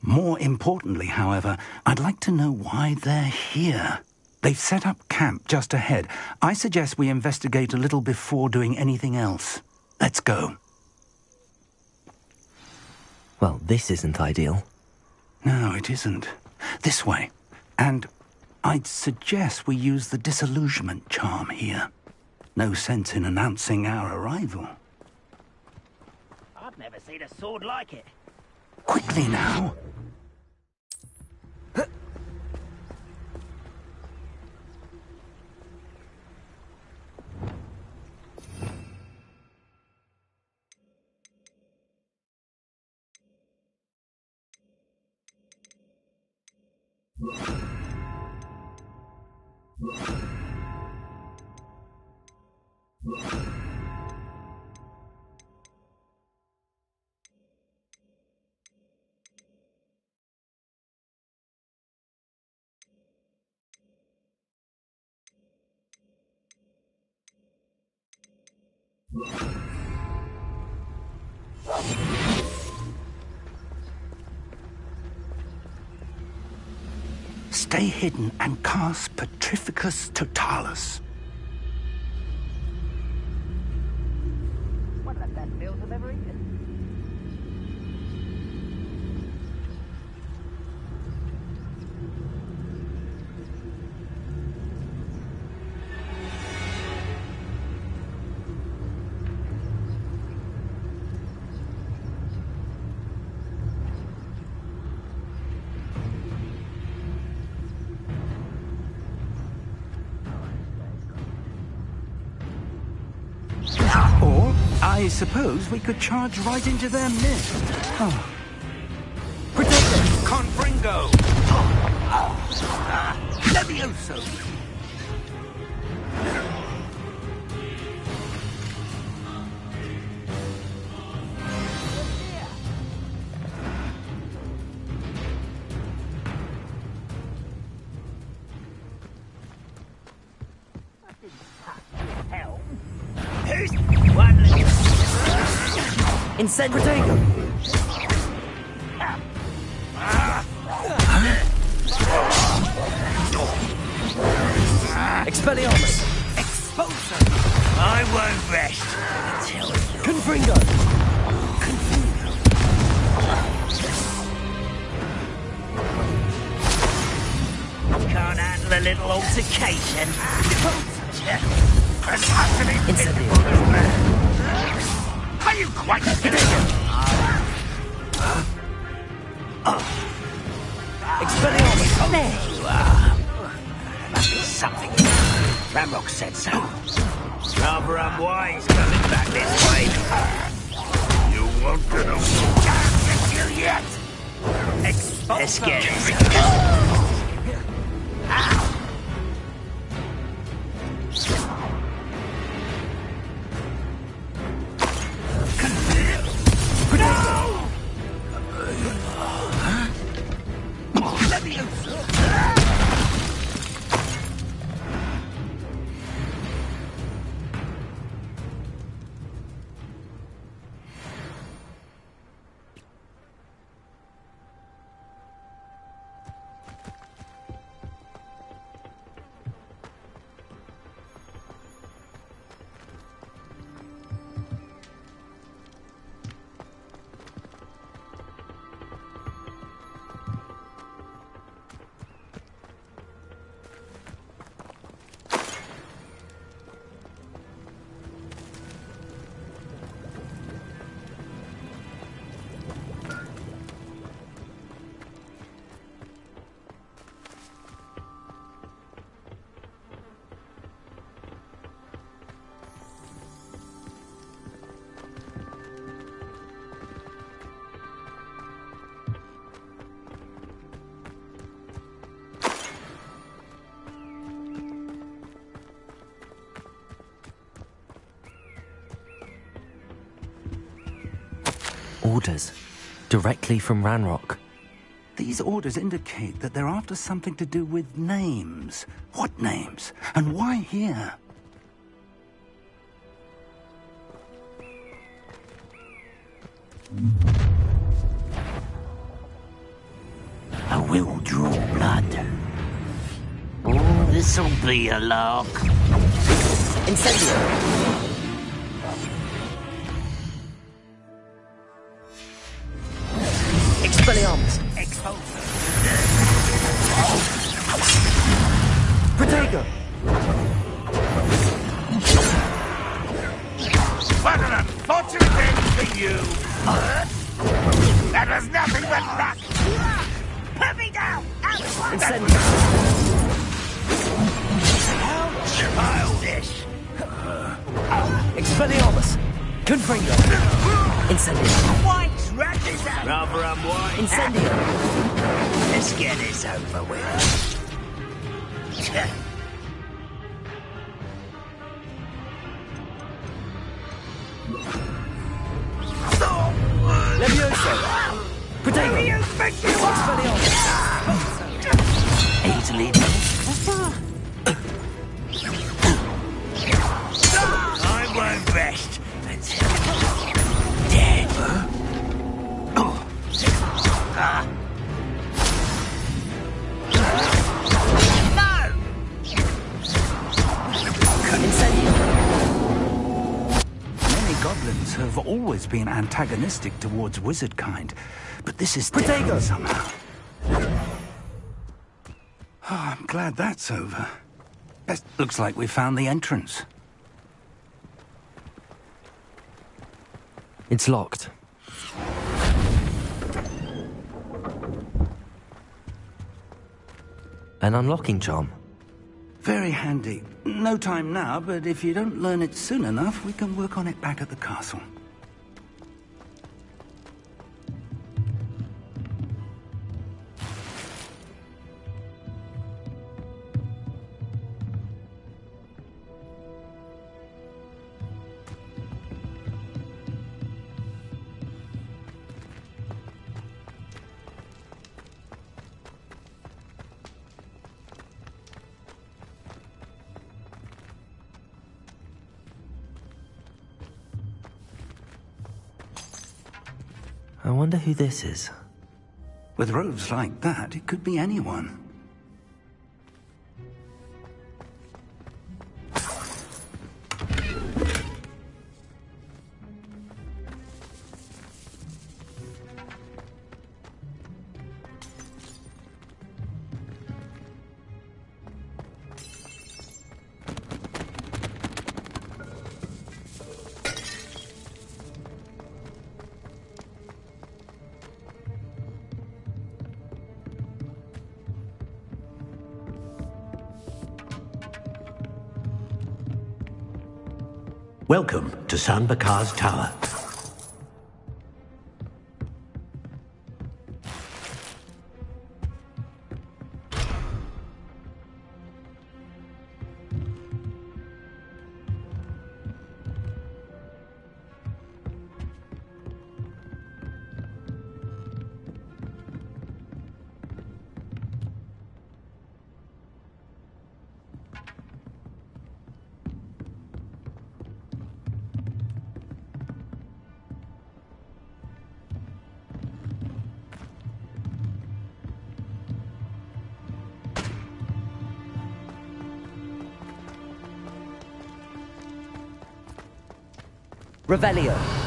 More importantly, however, I'd like to know why they're here. They've set up camp just ahead. I suggest we investigate a little before doing anything else. Let's go. Well, this isn't ideal. No, it isn't. This way. And I'd suggest we use the disillusionment charm here. No sense in announcing our arrival. I've never seen a sword like it. Quickly now. Stay hidden and cast Petrificus Totalis. One of the best meals I've ever eaten. Or, I suppose we could charge right into their midst. Oh. Protect Confringo! Levioso! Incendio! Expelliarmus! Expulsion! I won't rest until you... Confringo! Can't handle a little altercation. Incendio! Are you quite Expelliarmus! There you are. Must be something. Ramrock said so. Rather unwise coming back this way. You won't get a Can't get you yet. Let's get it. Orders. Directly from Ranrock. These orders indicate that they're after something to do with names. What names? And why here? I will draw blood. Oh, this'll be a lark. Incendio! Expelliarmus! Protego! What an unfortunate day for you! That was nothing but luck! Put me down! Incendio! How childish! Expelliarmus! Confringo! Incendio! White's rat this out! Rather unwise. Incendio! Let's get this over with. Levioso! Protego! Who do you think you are? Easily. I won't rest until you're dead. Many goblins have always been antagonistic towards wizard kind, but this is Protego! different somehow. Oh, I'm glad that's over. It looks like we found the entrance. It's locked. An unlocking charm. Very handy. No time now, but if you don't learn it soon enough, we can work on it back at the castle. I wonder who this is. With robes like that, it could be anyone. Welcome to Sanbakar's Tower. Revelio.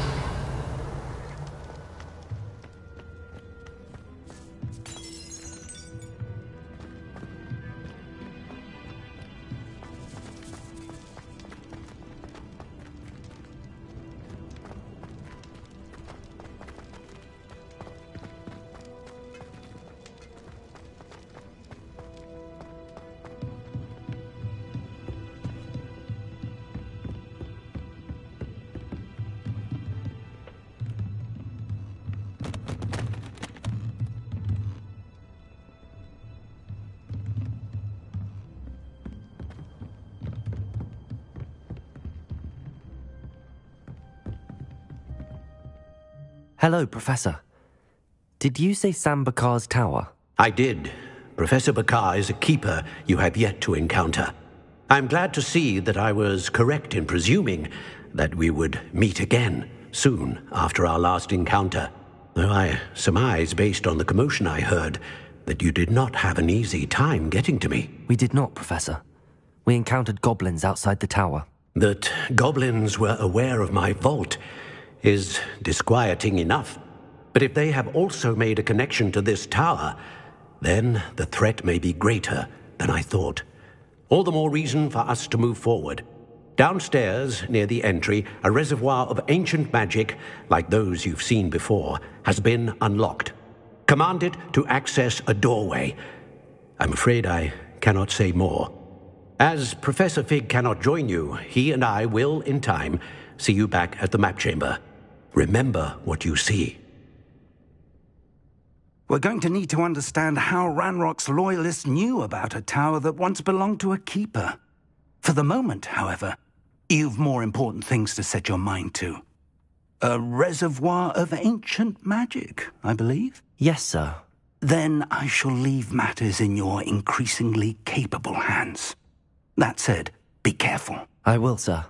Hello, Professor. Did you say Sanbakar's Tower? I did. Professor Bakar is a keeper you have yet to encounter. I'm glad to see that I was correct in presuming that we would meet again soon after our last encounter, though I surmise, based on the commotion I heard, that you did not have an easy time getting to me. We did not, Professor. We encountered goblins outside the tower. That goblins were aware of my vault is disquieting enough. But if they have also made a connection to this tower, then the threat may be greater than I thought. All the more reason for us to move forward. Downstairs, near the entry, a reservoir of ancient magic, like those you've seen before, has been unlocked. Command it to access a doorway. I'm afraid I cannot say more. As Professor Fig cannot join you, he and I will, in time, see you back at the map chamber. Remember what you see. We're going to need to understand how Ranrock's loyalists knew about a tower that once belonged to a keeper. For the moment, however, you've more important things to set your mind to. A reservoir of ancient magic, I believe? Yes, sir. Then I shall leave matters in your increasingly capable hands. That said, be careful. I will, sir.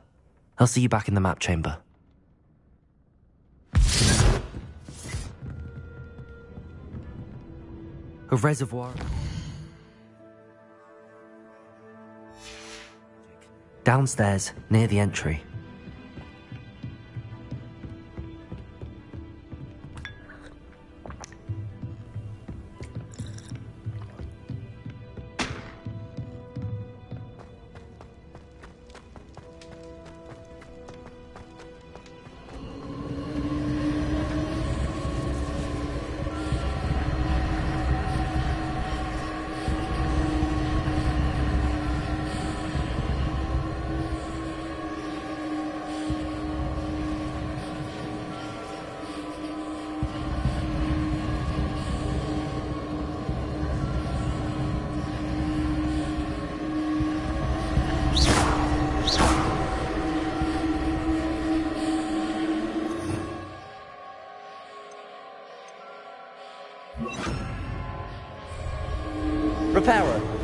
I'll see you back in the map chamber. A reservoir. Downstairs, near the entry. Reparo.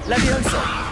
Leviosa!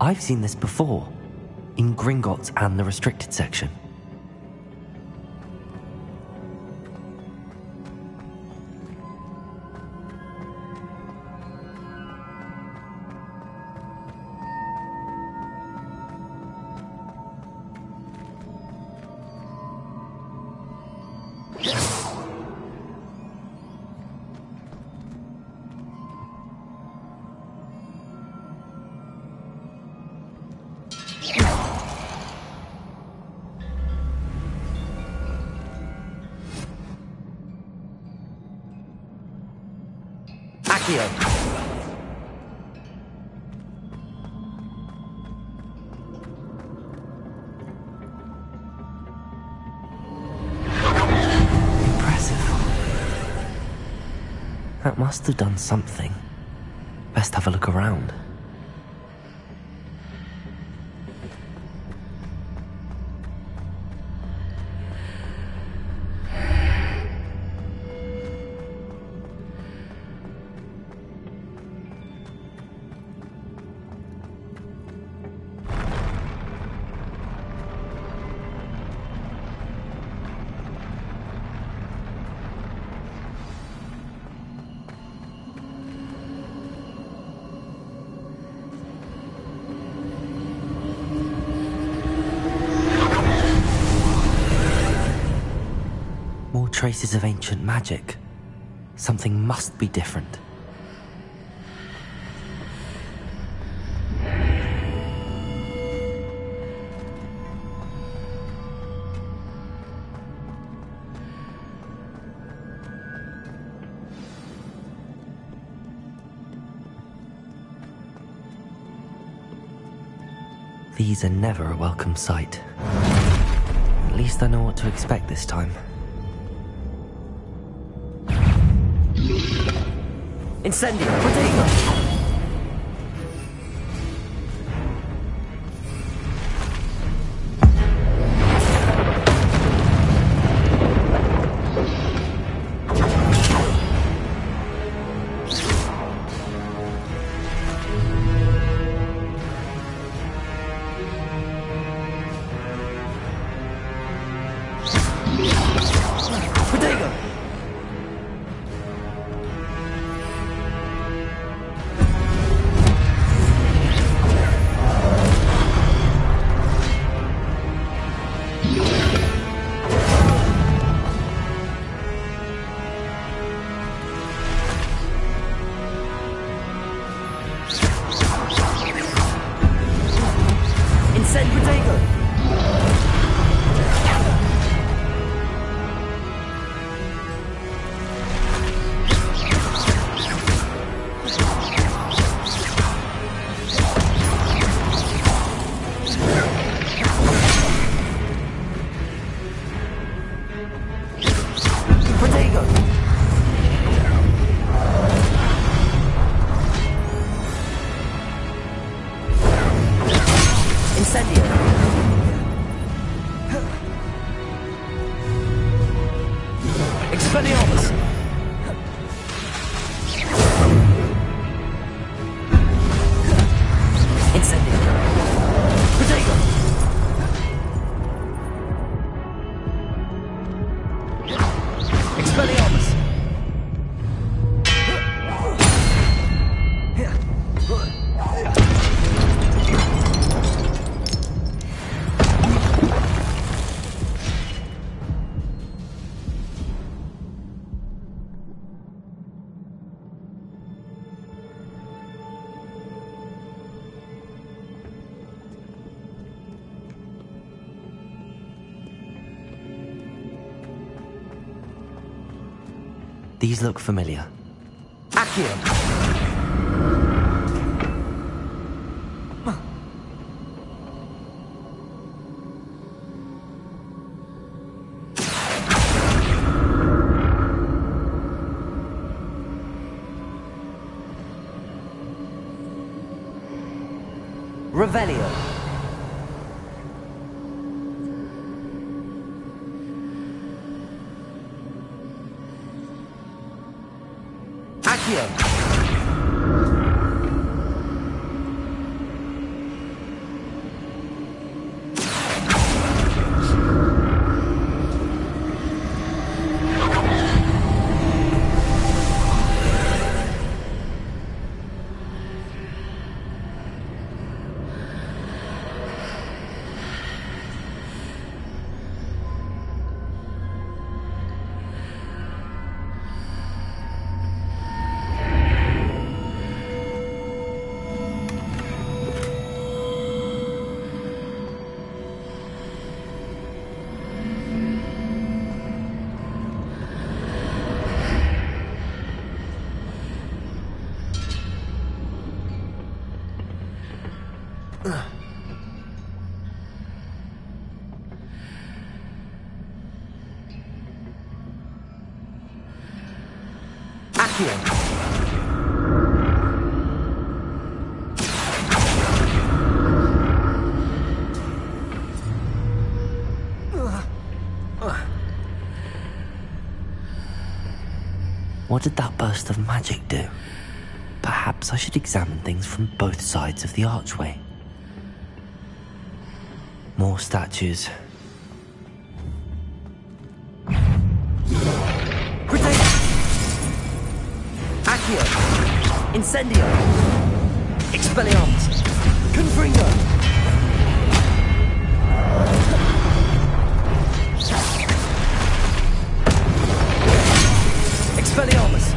I've seen this before, in Gringotts and the restricted section. That must have done something. Best have a look around. Traces of ancient magic. Something must be different. These are never a welcome sight. At least I know what to expect this time. Incendio! Protego! These look familiar. Accio! Revelio. Accio. What did that burst of magic do? Perhaps I should examine things from both sides of the archway. More statues. Accio! Incendio! Expelliarmus! Confringo! Expelliarmus!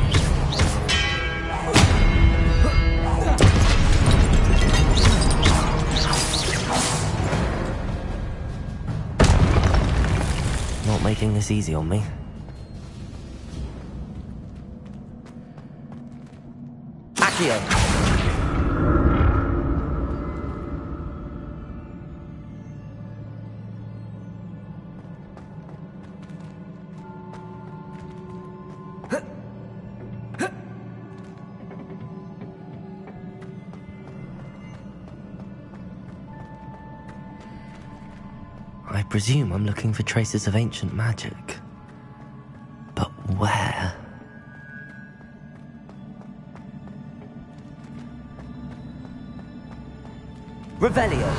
Not making this easy on me. Accio! I presume I'm looking for traces of ancient magic. But where? Revelio!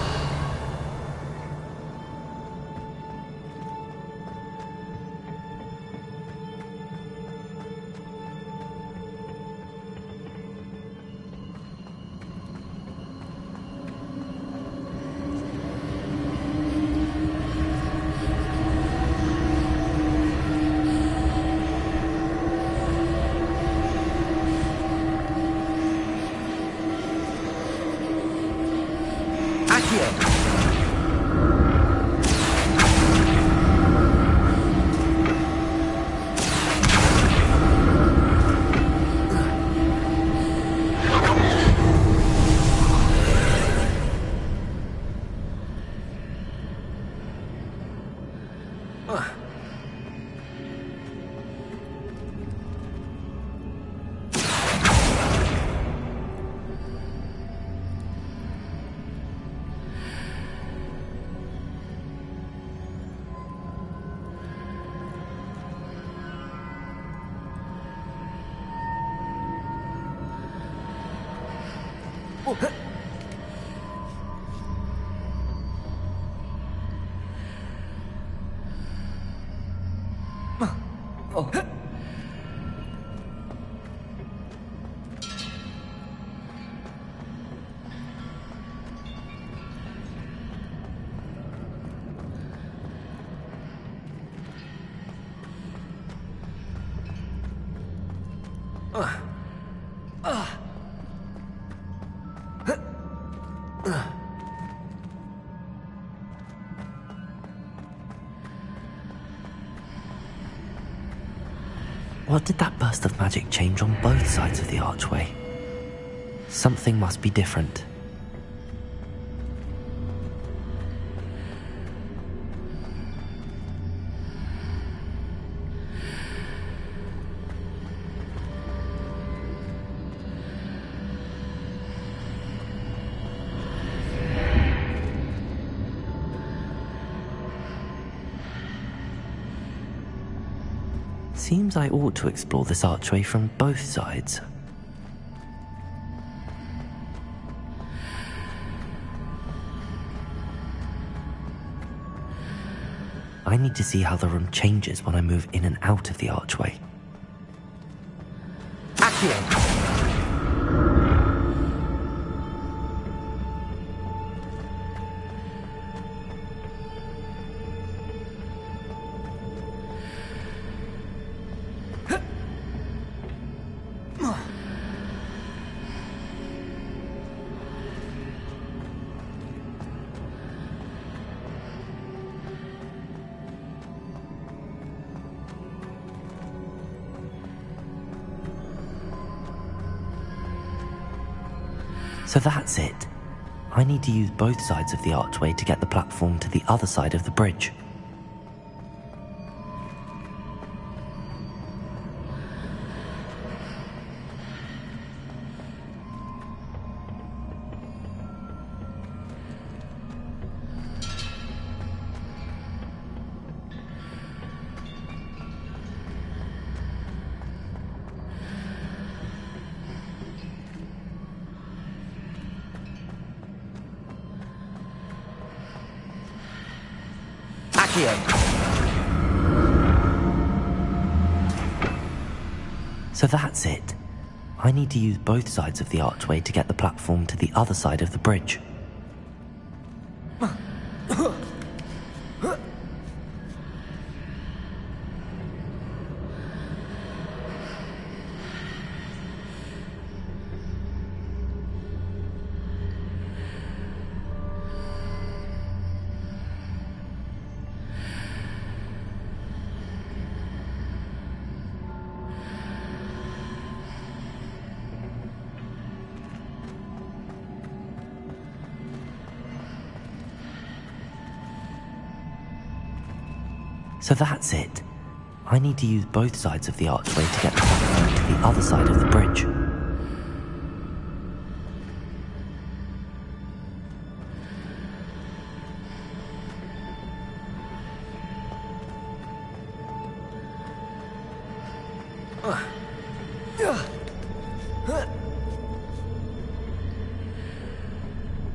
What did that burst of magic change on both sides of the archway? Something must be different. Seems I ought to explore this archway from both sides. I need to see how the room changes when I move in and out of the archway. Accio! So that's it. I need to use both sides of the archway to get the platform to the other side of the bridge. So that's it. I need to use both sides of the archway to get the platform to the other side of the bridge. So that's it. I need to use both sides of the archway to get the platform to the other side of the bridge.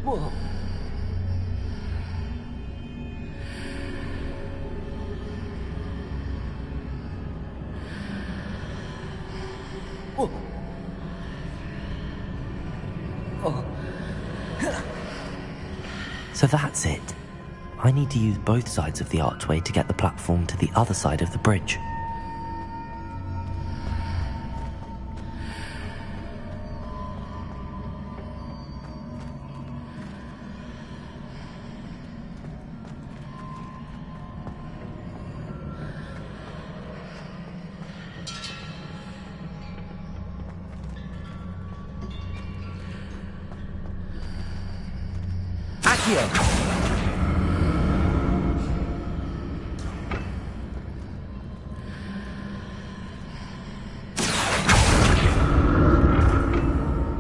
Whoa. So that's it. I need to use both sides of the archway to get the platform to the other side of the bridge.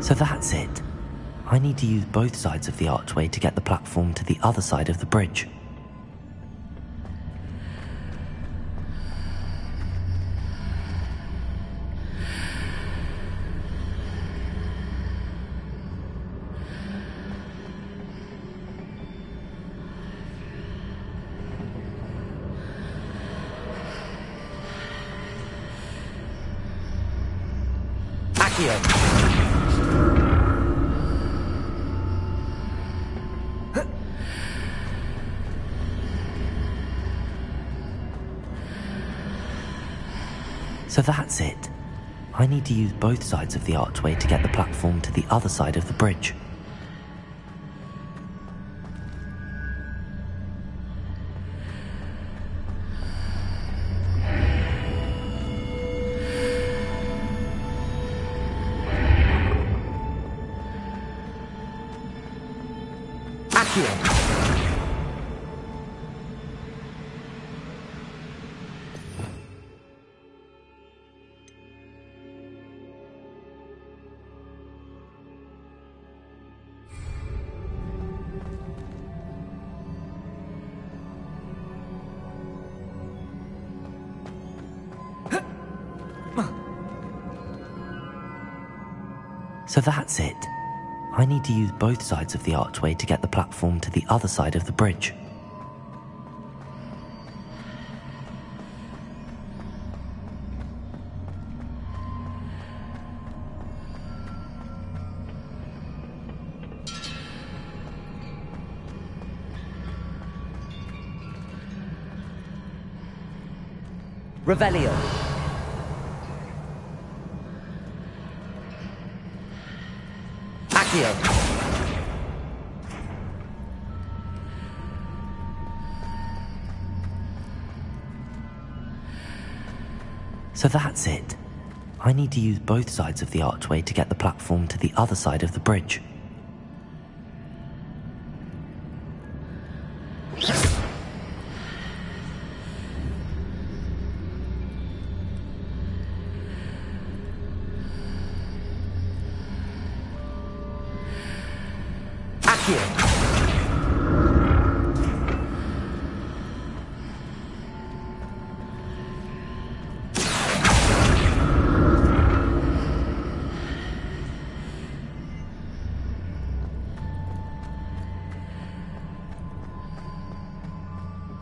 So that's it. I need to use both sides of the archway to get the platform to the other side of the bridge. So that's it. I need to use both sides of the archway to get the platform to the other side of the bridge. So that's it. I need to use both sides of the archway to get the platform to the other side of the bridge. Revelio. So that's it. I need to use both sides of the archway to get the platform to the other side of the bridge.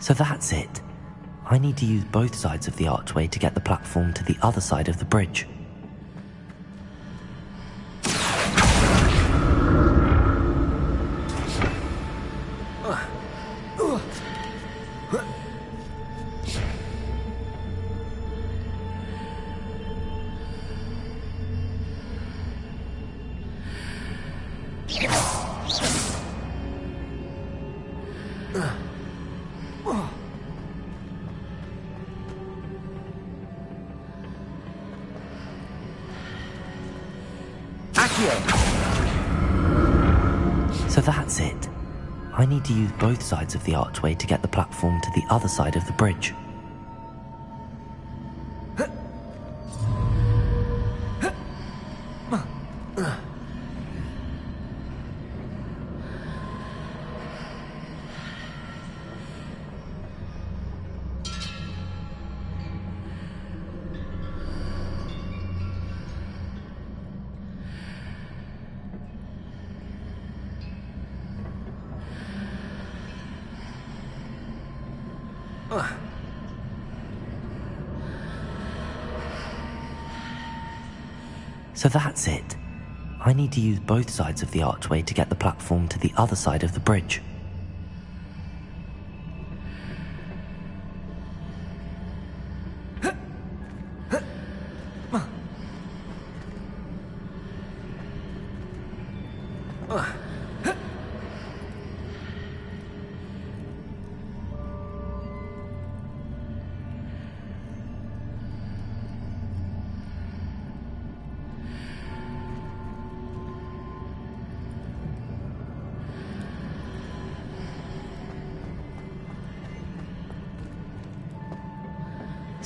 So that's it. I need to use both sides of the archway to get the platform to the other side of the bridge. So that's it. I need to use both sides of the archway to get the platform to the other side of the bridge. So that's it. I need to use both sides of the archway to get the platform to the other side of the bridge.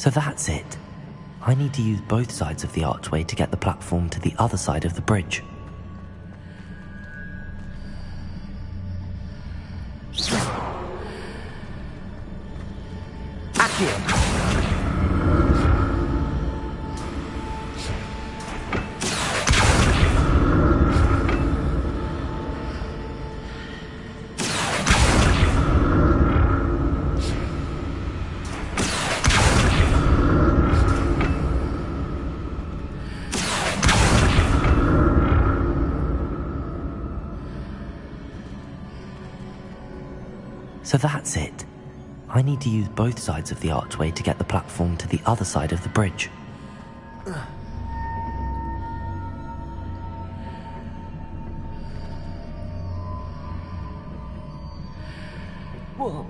So that's it. I need to use both sides of the archway to get the platform to the other side of the bridge. So that's it. I need to use both sides of the archway to get the platform to the other side of the bridge. Whoa.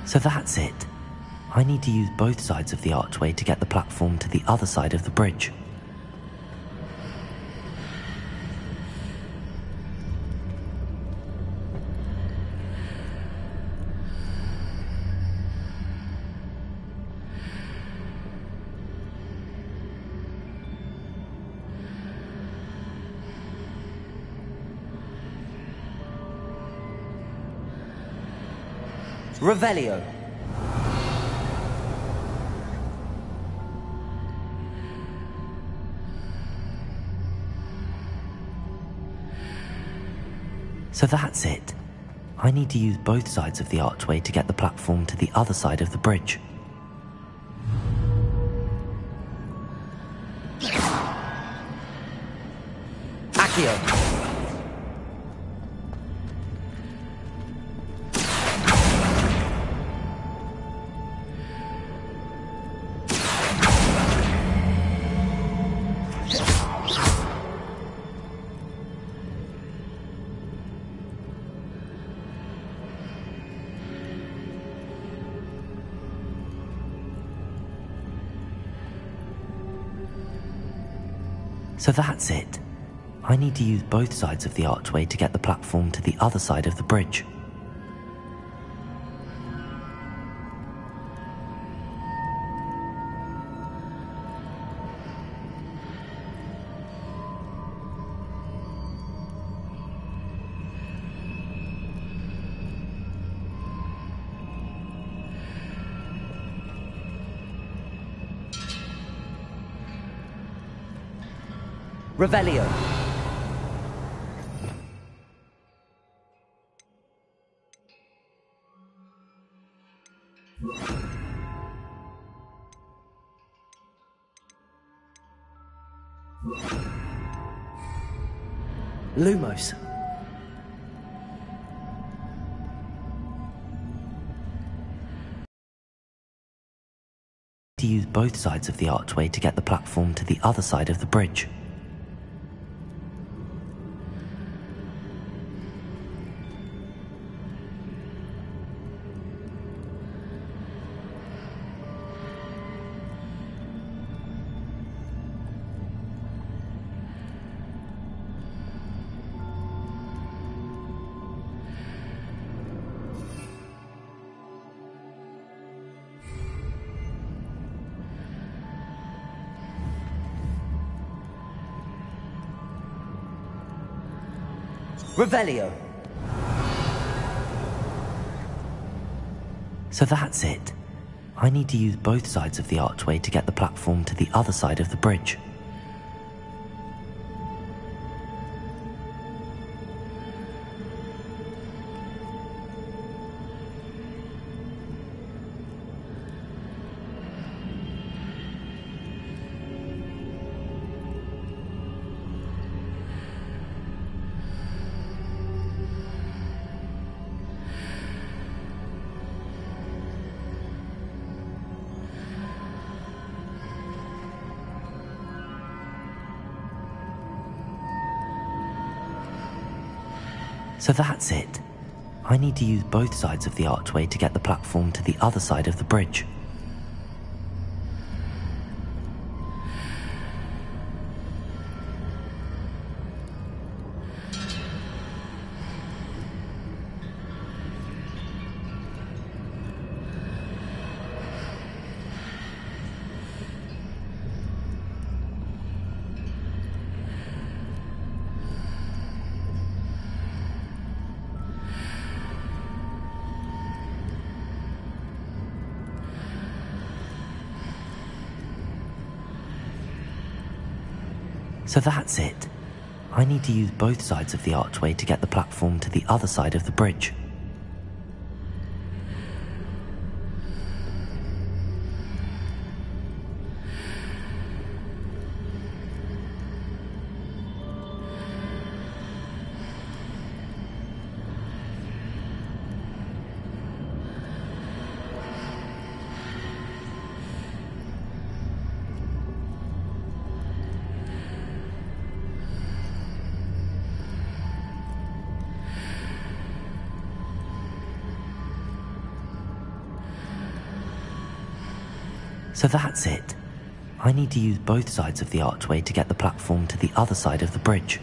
So that's it. I need to use both sides of the archway to get the platform to the other side of the bridge. Revelio. So that's it. I need to use both sides of the archway to get the platform to the other side of the bridge. Accio. So that's it. I need to use both sides of the archway to get the platform to the other side of the bridge. Revelio. Lumos. To use both sides of the archway to get the platform to the other side of the bridge. Revelio. So that's it. I need to use both sides of the archway to get the platform to the other side of the bridge. So that's it. I need to use both sides of the archway to get the platform to the other side of the bridge. So that's it. I need to use both sides of the archway to get the platform to the other side of the bridge. So that's it. I need to use both sides of the archway to get the platform to the other side of the bridge.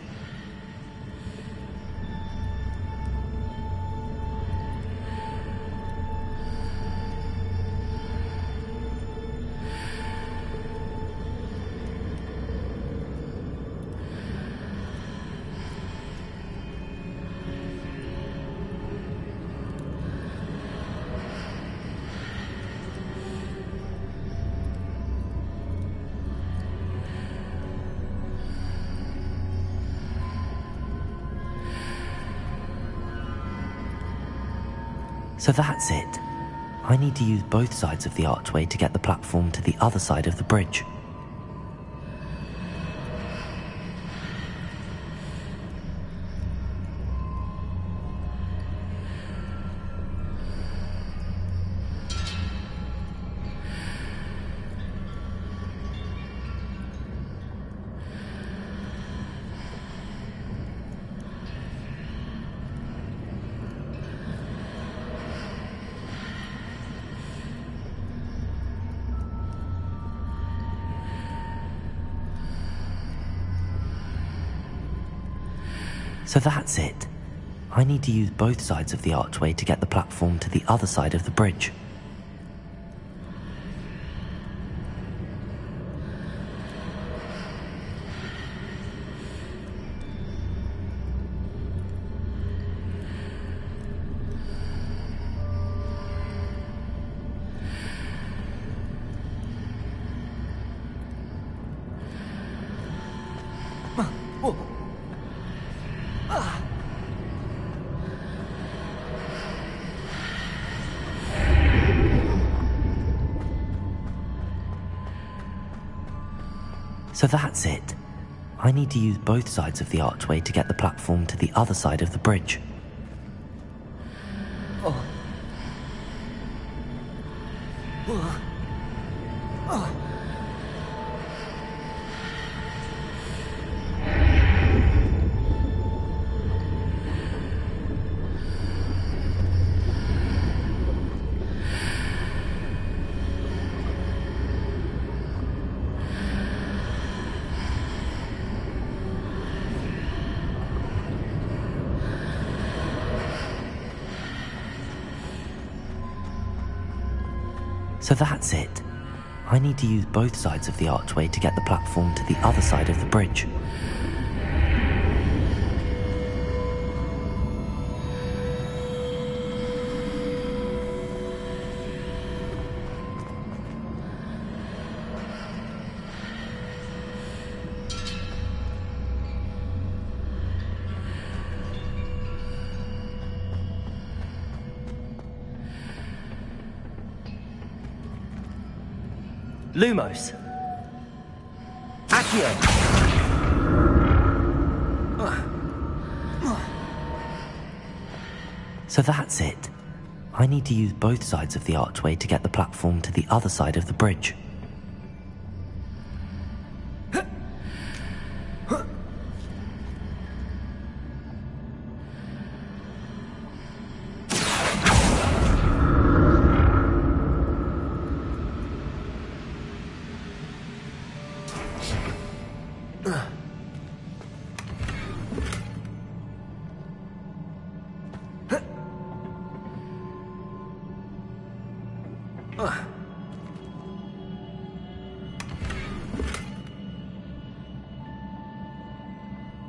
So that's it. I need to use both sides of the archway to get the platform to the other side of the bridge. So that's it. I need to use both sides of the archway to get the platform to the other side of the bridge. So that's it. I need to use both sides of the archway to get the platform to the other side of the bridge. So that's it. I need to use both sides of the archway to get the platform to the other side of the bridge. Lumos. Accio. So that's it. I need to use both sides of the archway to get the platform to the other side of the bridge.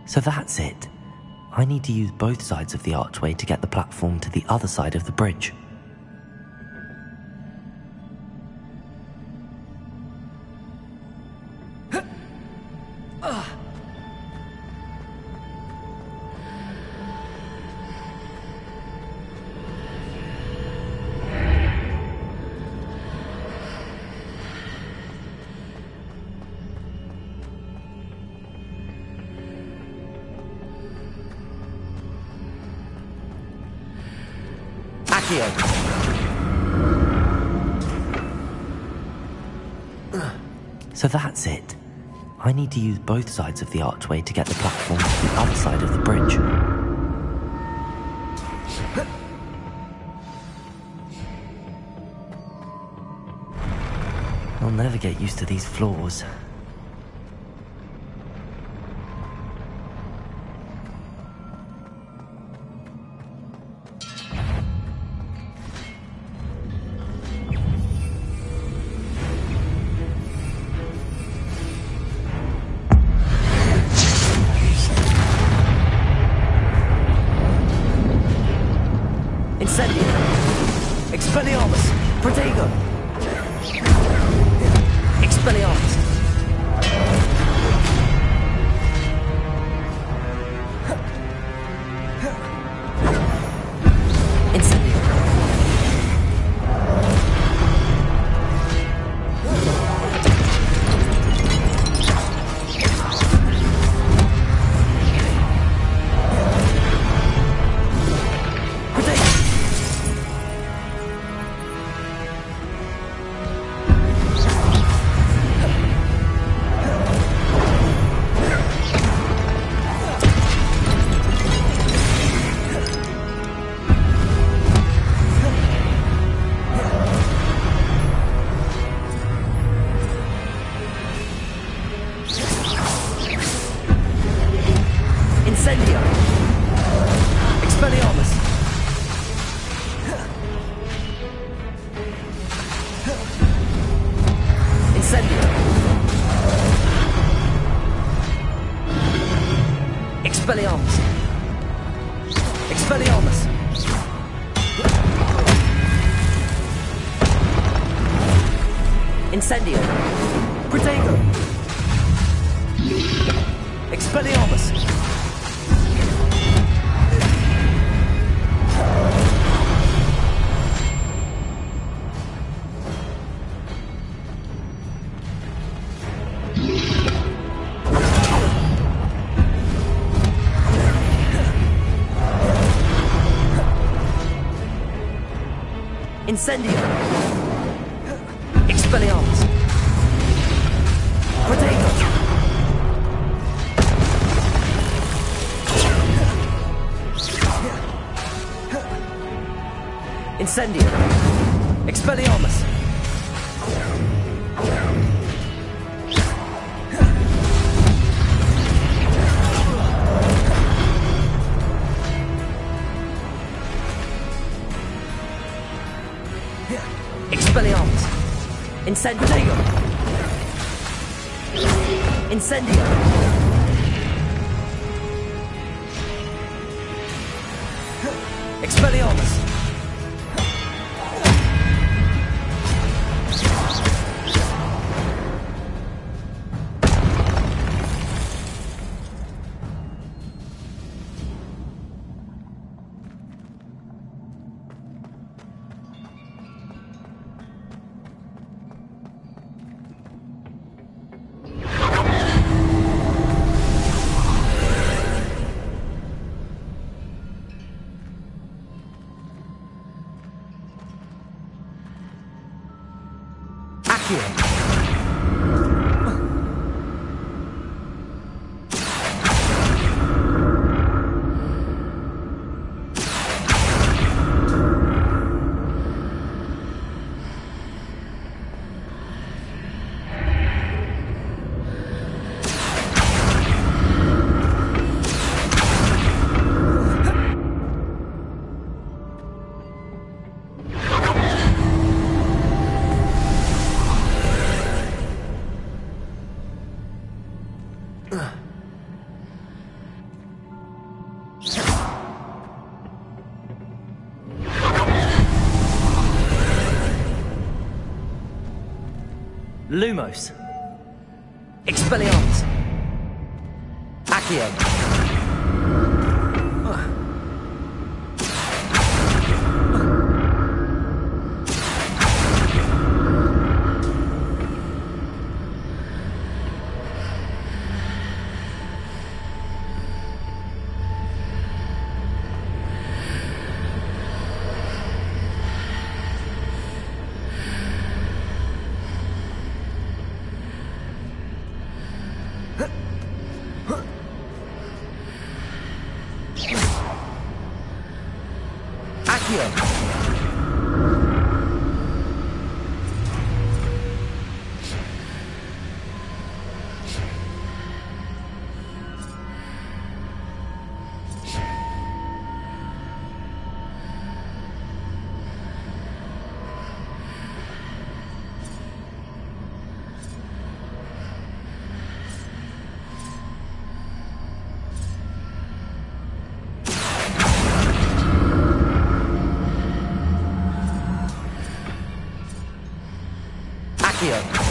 So that's it. I need to use both sides of the archway to get the platform to the other side of the bridge. So that's it. I need to use both sides of the archway to get the platform to the other side of the bridge. I'll never get used to these floors. Incendio. Protego. Expelliarmus. Incendio. Expelliarmus. Protego. Incendio. Expelliarmus. Expelliarmus. Incendio. Incendio. Expelliarmus. Lumos. Expelliarmus. Accio. Accio.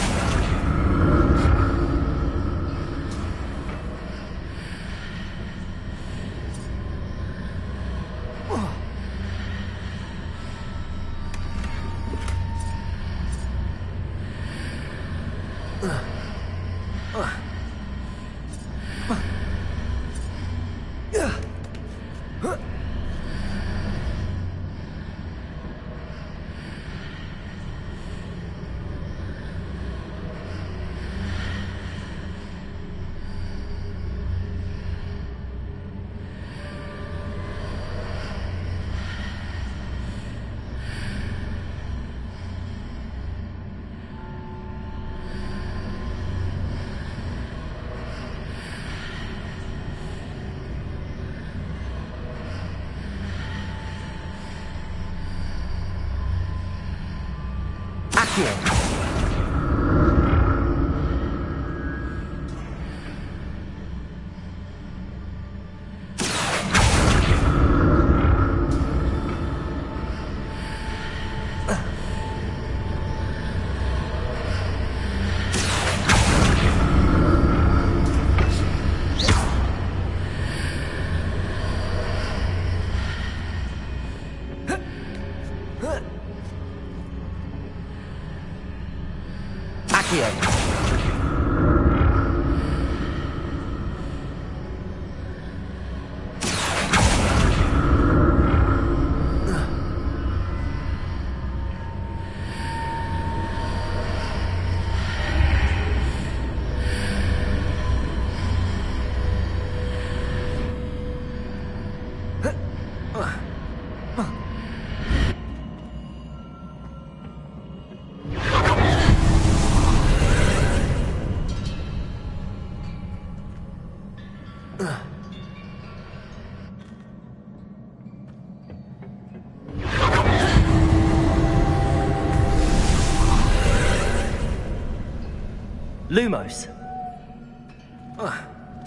Lumos.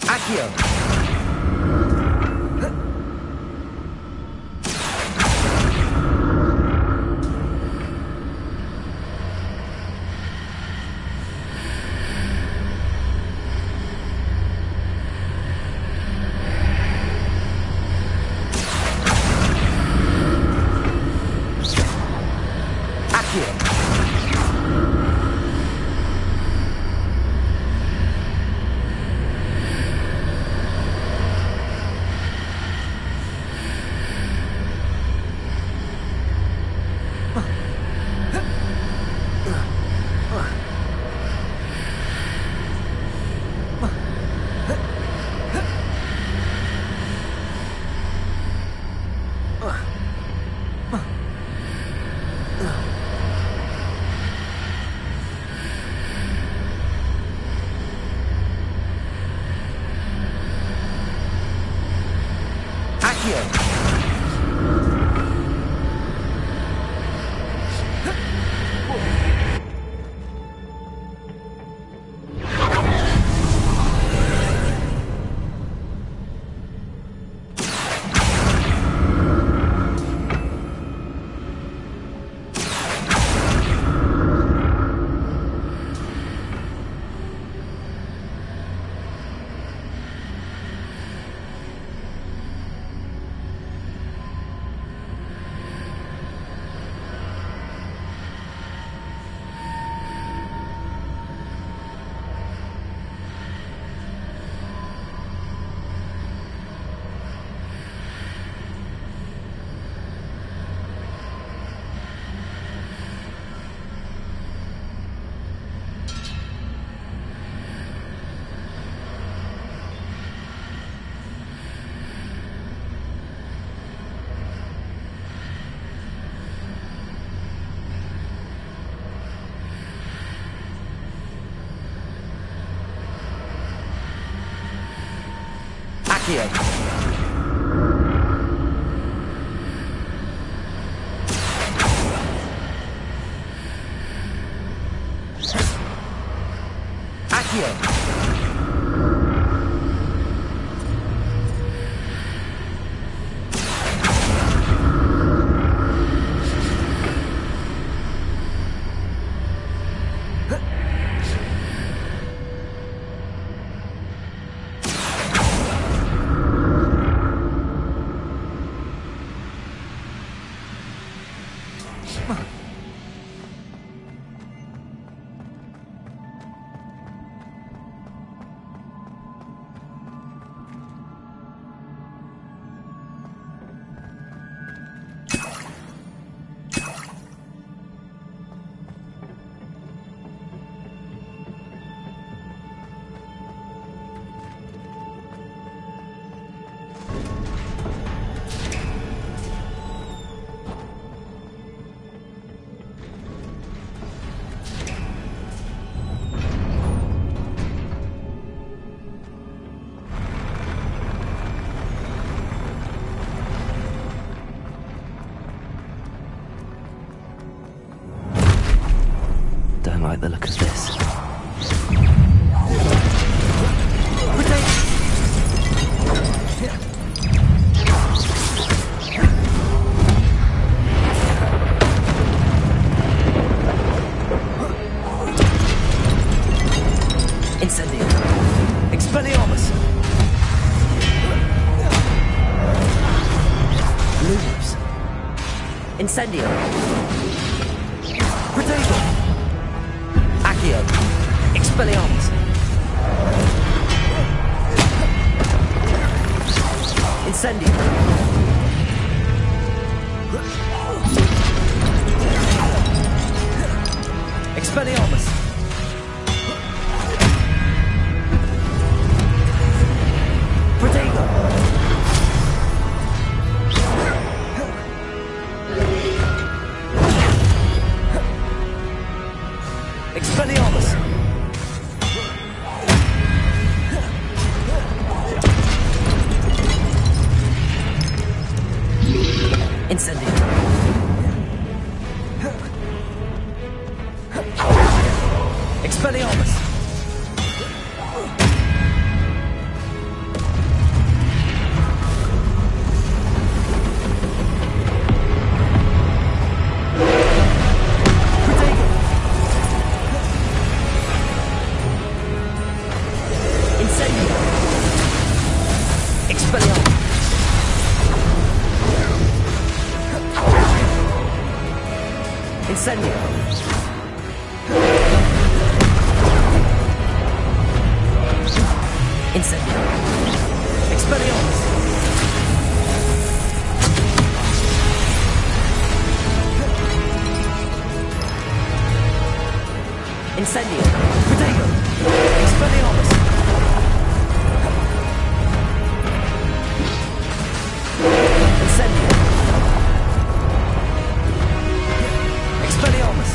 Accio. Accio. Accio. don't like the look of this. Incendio. Expelliarmus. Lumos. Incendio. Protego. Accio. Expelliarmus. Incendio. Expelliarmus. Protego. Expelliarmus. Incendio. Expelliarmus. Incendio. Incendio. Expelliarmus. Incendio. Protego. Expelliarmus. Incendio. Expelliarmus.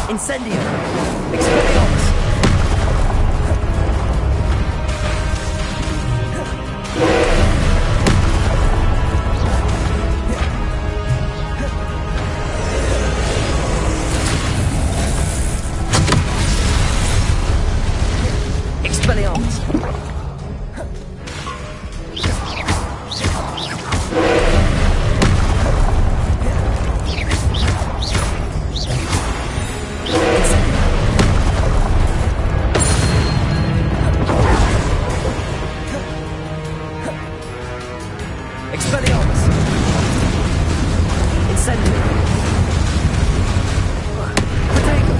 Incendio. Expelliarmus. Expelliarmus. Expelliarmus. Incendio. Protego.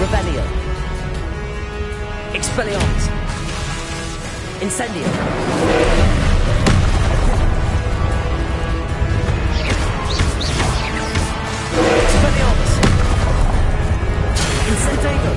Revelio. Expelliarmus. Incendio. Expelliarmus. Incentigo.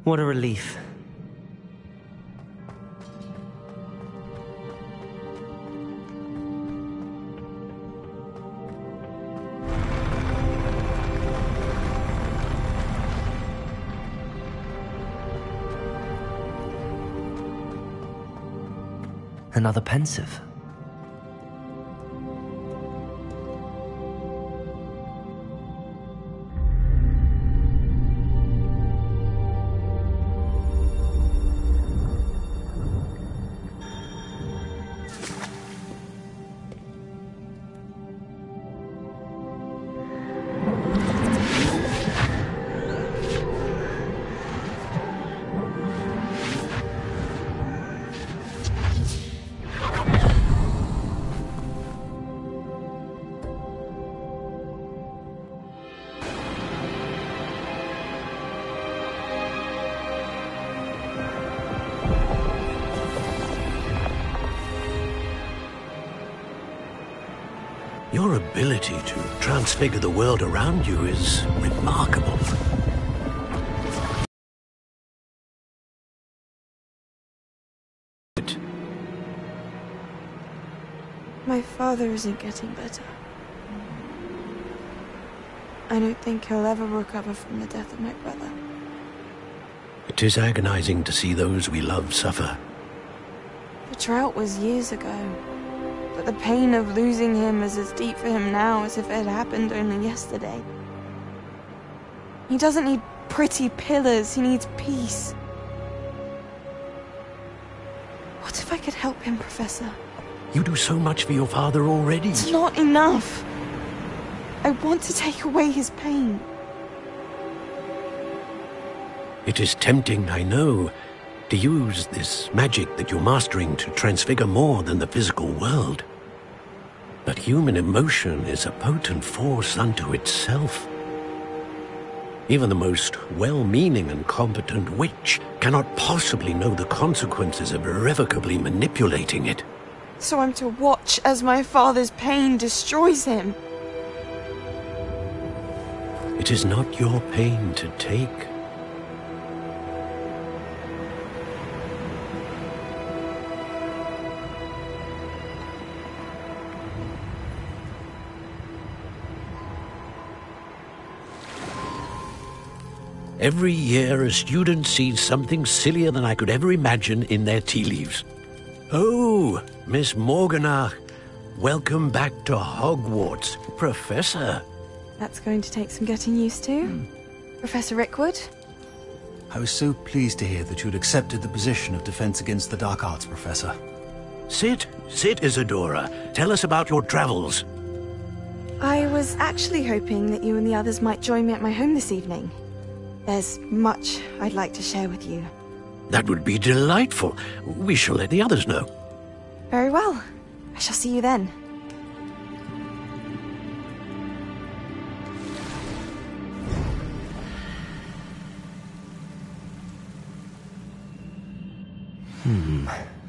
What a relief. Another pensive. Your ability to transfigure the world around you is remarkable. My father isn't getting better. I don't think he'll ever recover from the death of my brother. It is agonizing to see those we love suffer. The drought was years ago, but the pain of losing him is as deep for him now as if it had happened only yesterday. He doesn't need pretty pillars, he needs peace. What if I could help him, Professor? You do so much for your father already. It's not enough. I want to take away his pain. It is tempting, I know, to use this magic that you're mastering to transfigure more than the physical world. But human emotion is a potent force unto itself. Even the most well-meaning and competent witch cannot possibly know the consequences of irrevocably manipulating it. So I'm to watch as my father's pain destroys him. It is not your pain to take. Every year, a student sees something sillier than I could ever imagine in their tea leaves. Oh, Miss Morganach, welcome back to Hogwarts, Professor. That's going to take some getting used to. Professor Rickwood? I was so pleased to hear that you'd accepted the position of Defense Against the Dark Arts, Professor. Sit, Isadora. Tell us about your travels. I was actually hoping that you and the others might join me at my home this evening. There's much I'd like to share with you. That would be delightful. We shall let the others know. Very well. I shall see you then.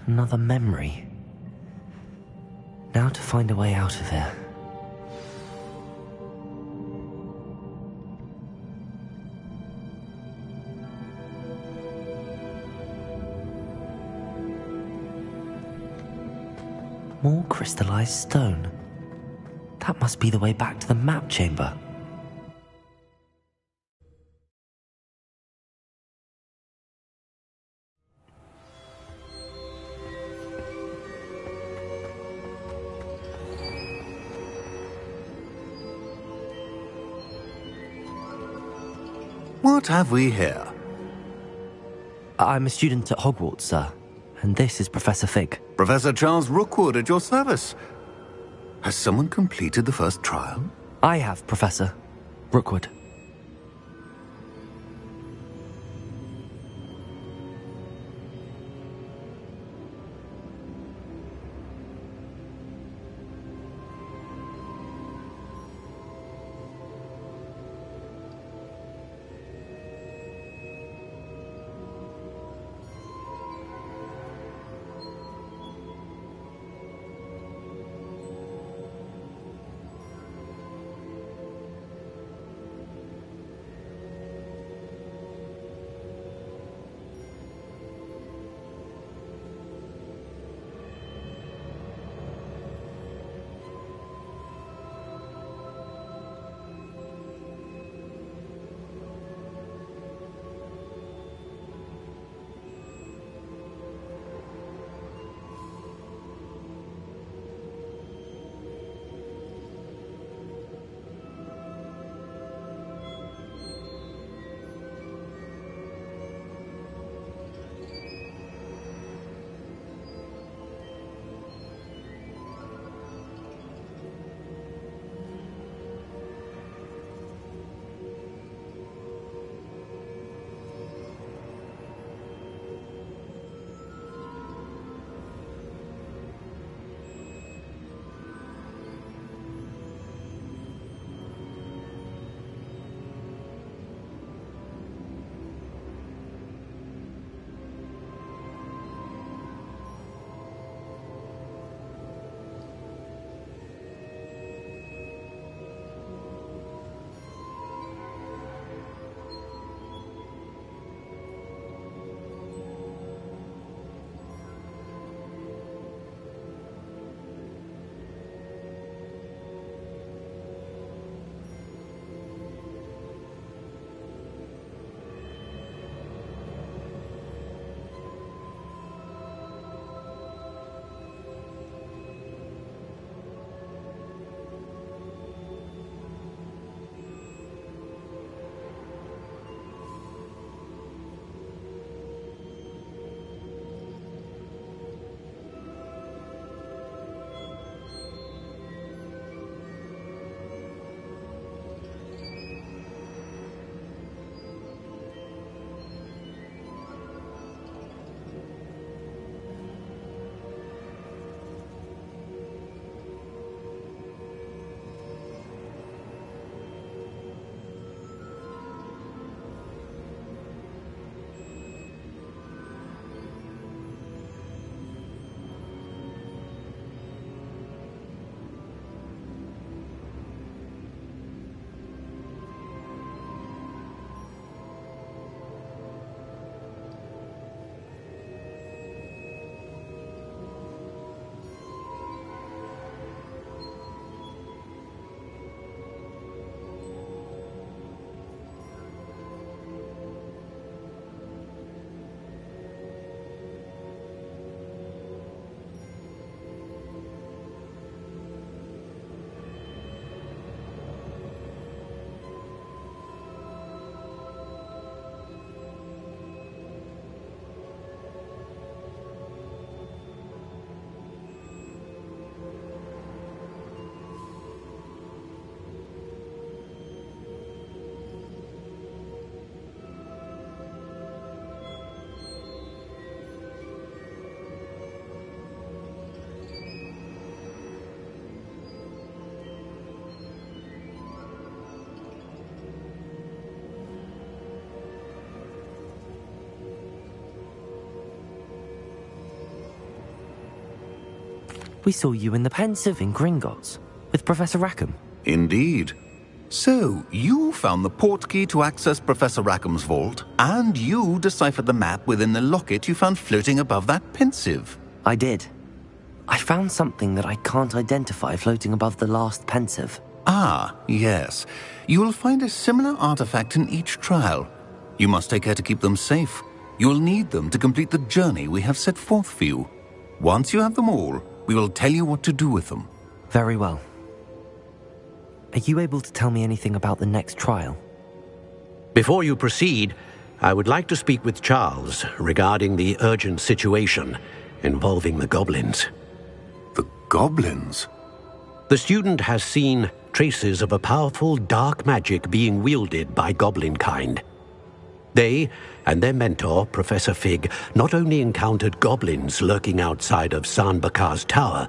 Another memory. Now to find a way out of here. More crystallized stone. That must be the way back to the map chamber. What have we here? I'm a student at Hogwarts, sir. And this is Professor Fig. Professor Charles Rookwood at your service. Has someone completed the first trial? I have, Professor Rookwood. We saw you in the Pensive in Gringotts, with Professor Rackham. Indeed. So, you found the portkey to access Professor Rackham's vault, and you deciphered the map within the locket you found floating above that Pensive. I did. I found something that I can't identify floating above the last Pensive. Ah, yes. You will find a similar artifact in each trial. You must take care to keep them safe. You will need them to complete the journey we have set forth for you. Once you have them all, we will tell you what to do with them. Very well. Are you able to tell me anything about the next trial? Before you proceed, I would like to speak with Charles regarding the urgent situation involving the goblins. The goblins? The student has seen traces of a powerful dark magic being wielded by goblin kind. They and their mentor, Professor Fig, not only encountered goblins lurking outside of San Bakar's tower,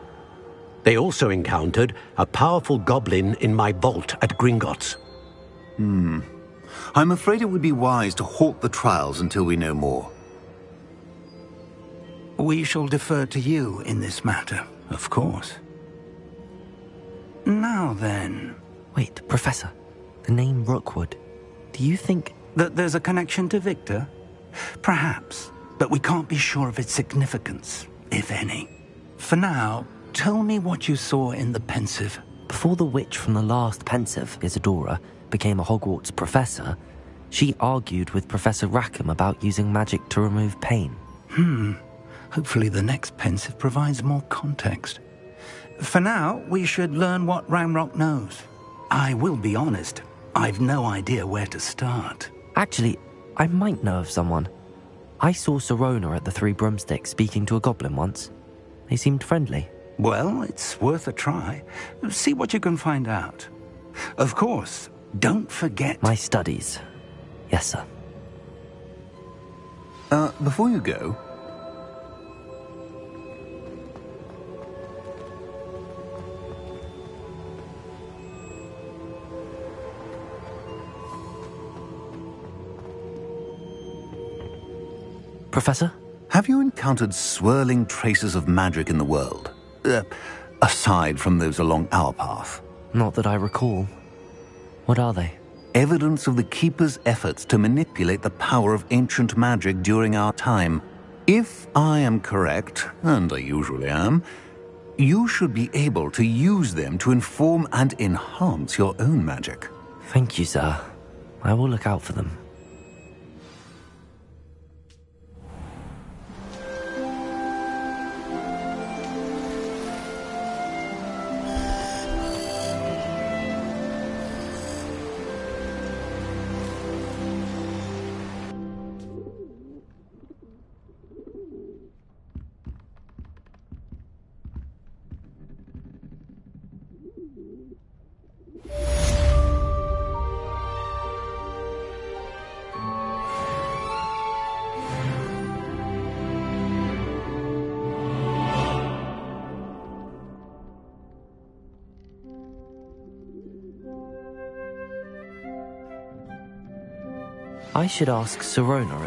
they also encountered a powerful goblin in my vault at Gringotts. I'm afraid it would be wise to halt the trials until we know more. We shall defer to you in this matter, of course. Now then... Wait, Professor. The name Rookwood. Do you think... that there's a connection to Victor? Perhaps, but we can't be sure of its significance, if any. For now, tell me what you saw in the Pensive. Before the witch from the last Pensive, Isadora, became a Hogwarts professor, she argued with Professor Rackham about using magic to remove pain. Hopefully the next Pensive provides more context. For now, we should learn what Ranrock knows. I will be honest, I've no idea where to start. Actually, I might know of someone. I saw Sirona at the Three Broomsticks speaking to a goblin once. They seemed friendly. Well, it's worth a try. See what you can find out. Of course, don't forget... my studies. Yes, sir. Before you go... Professor? Have you encountered swirling traces of magic in the world? Aside from those along our path? Not that I recall. What are they? Evidence of the Keeper's efforts to manipulate the power of ancient magic during our time. If I am correct, and I usually am, you should be able to use them to inform and enhance your own magic. Thank you, sir. I will look out for them. I should ask Sirona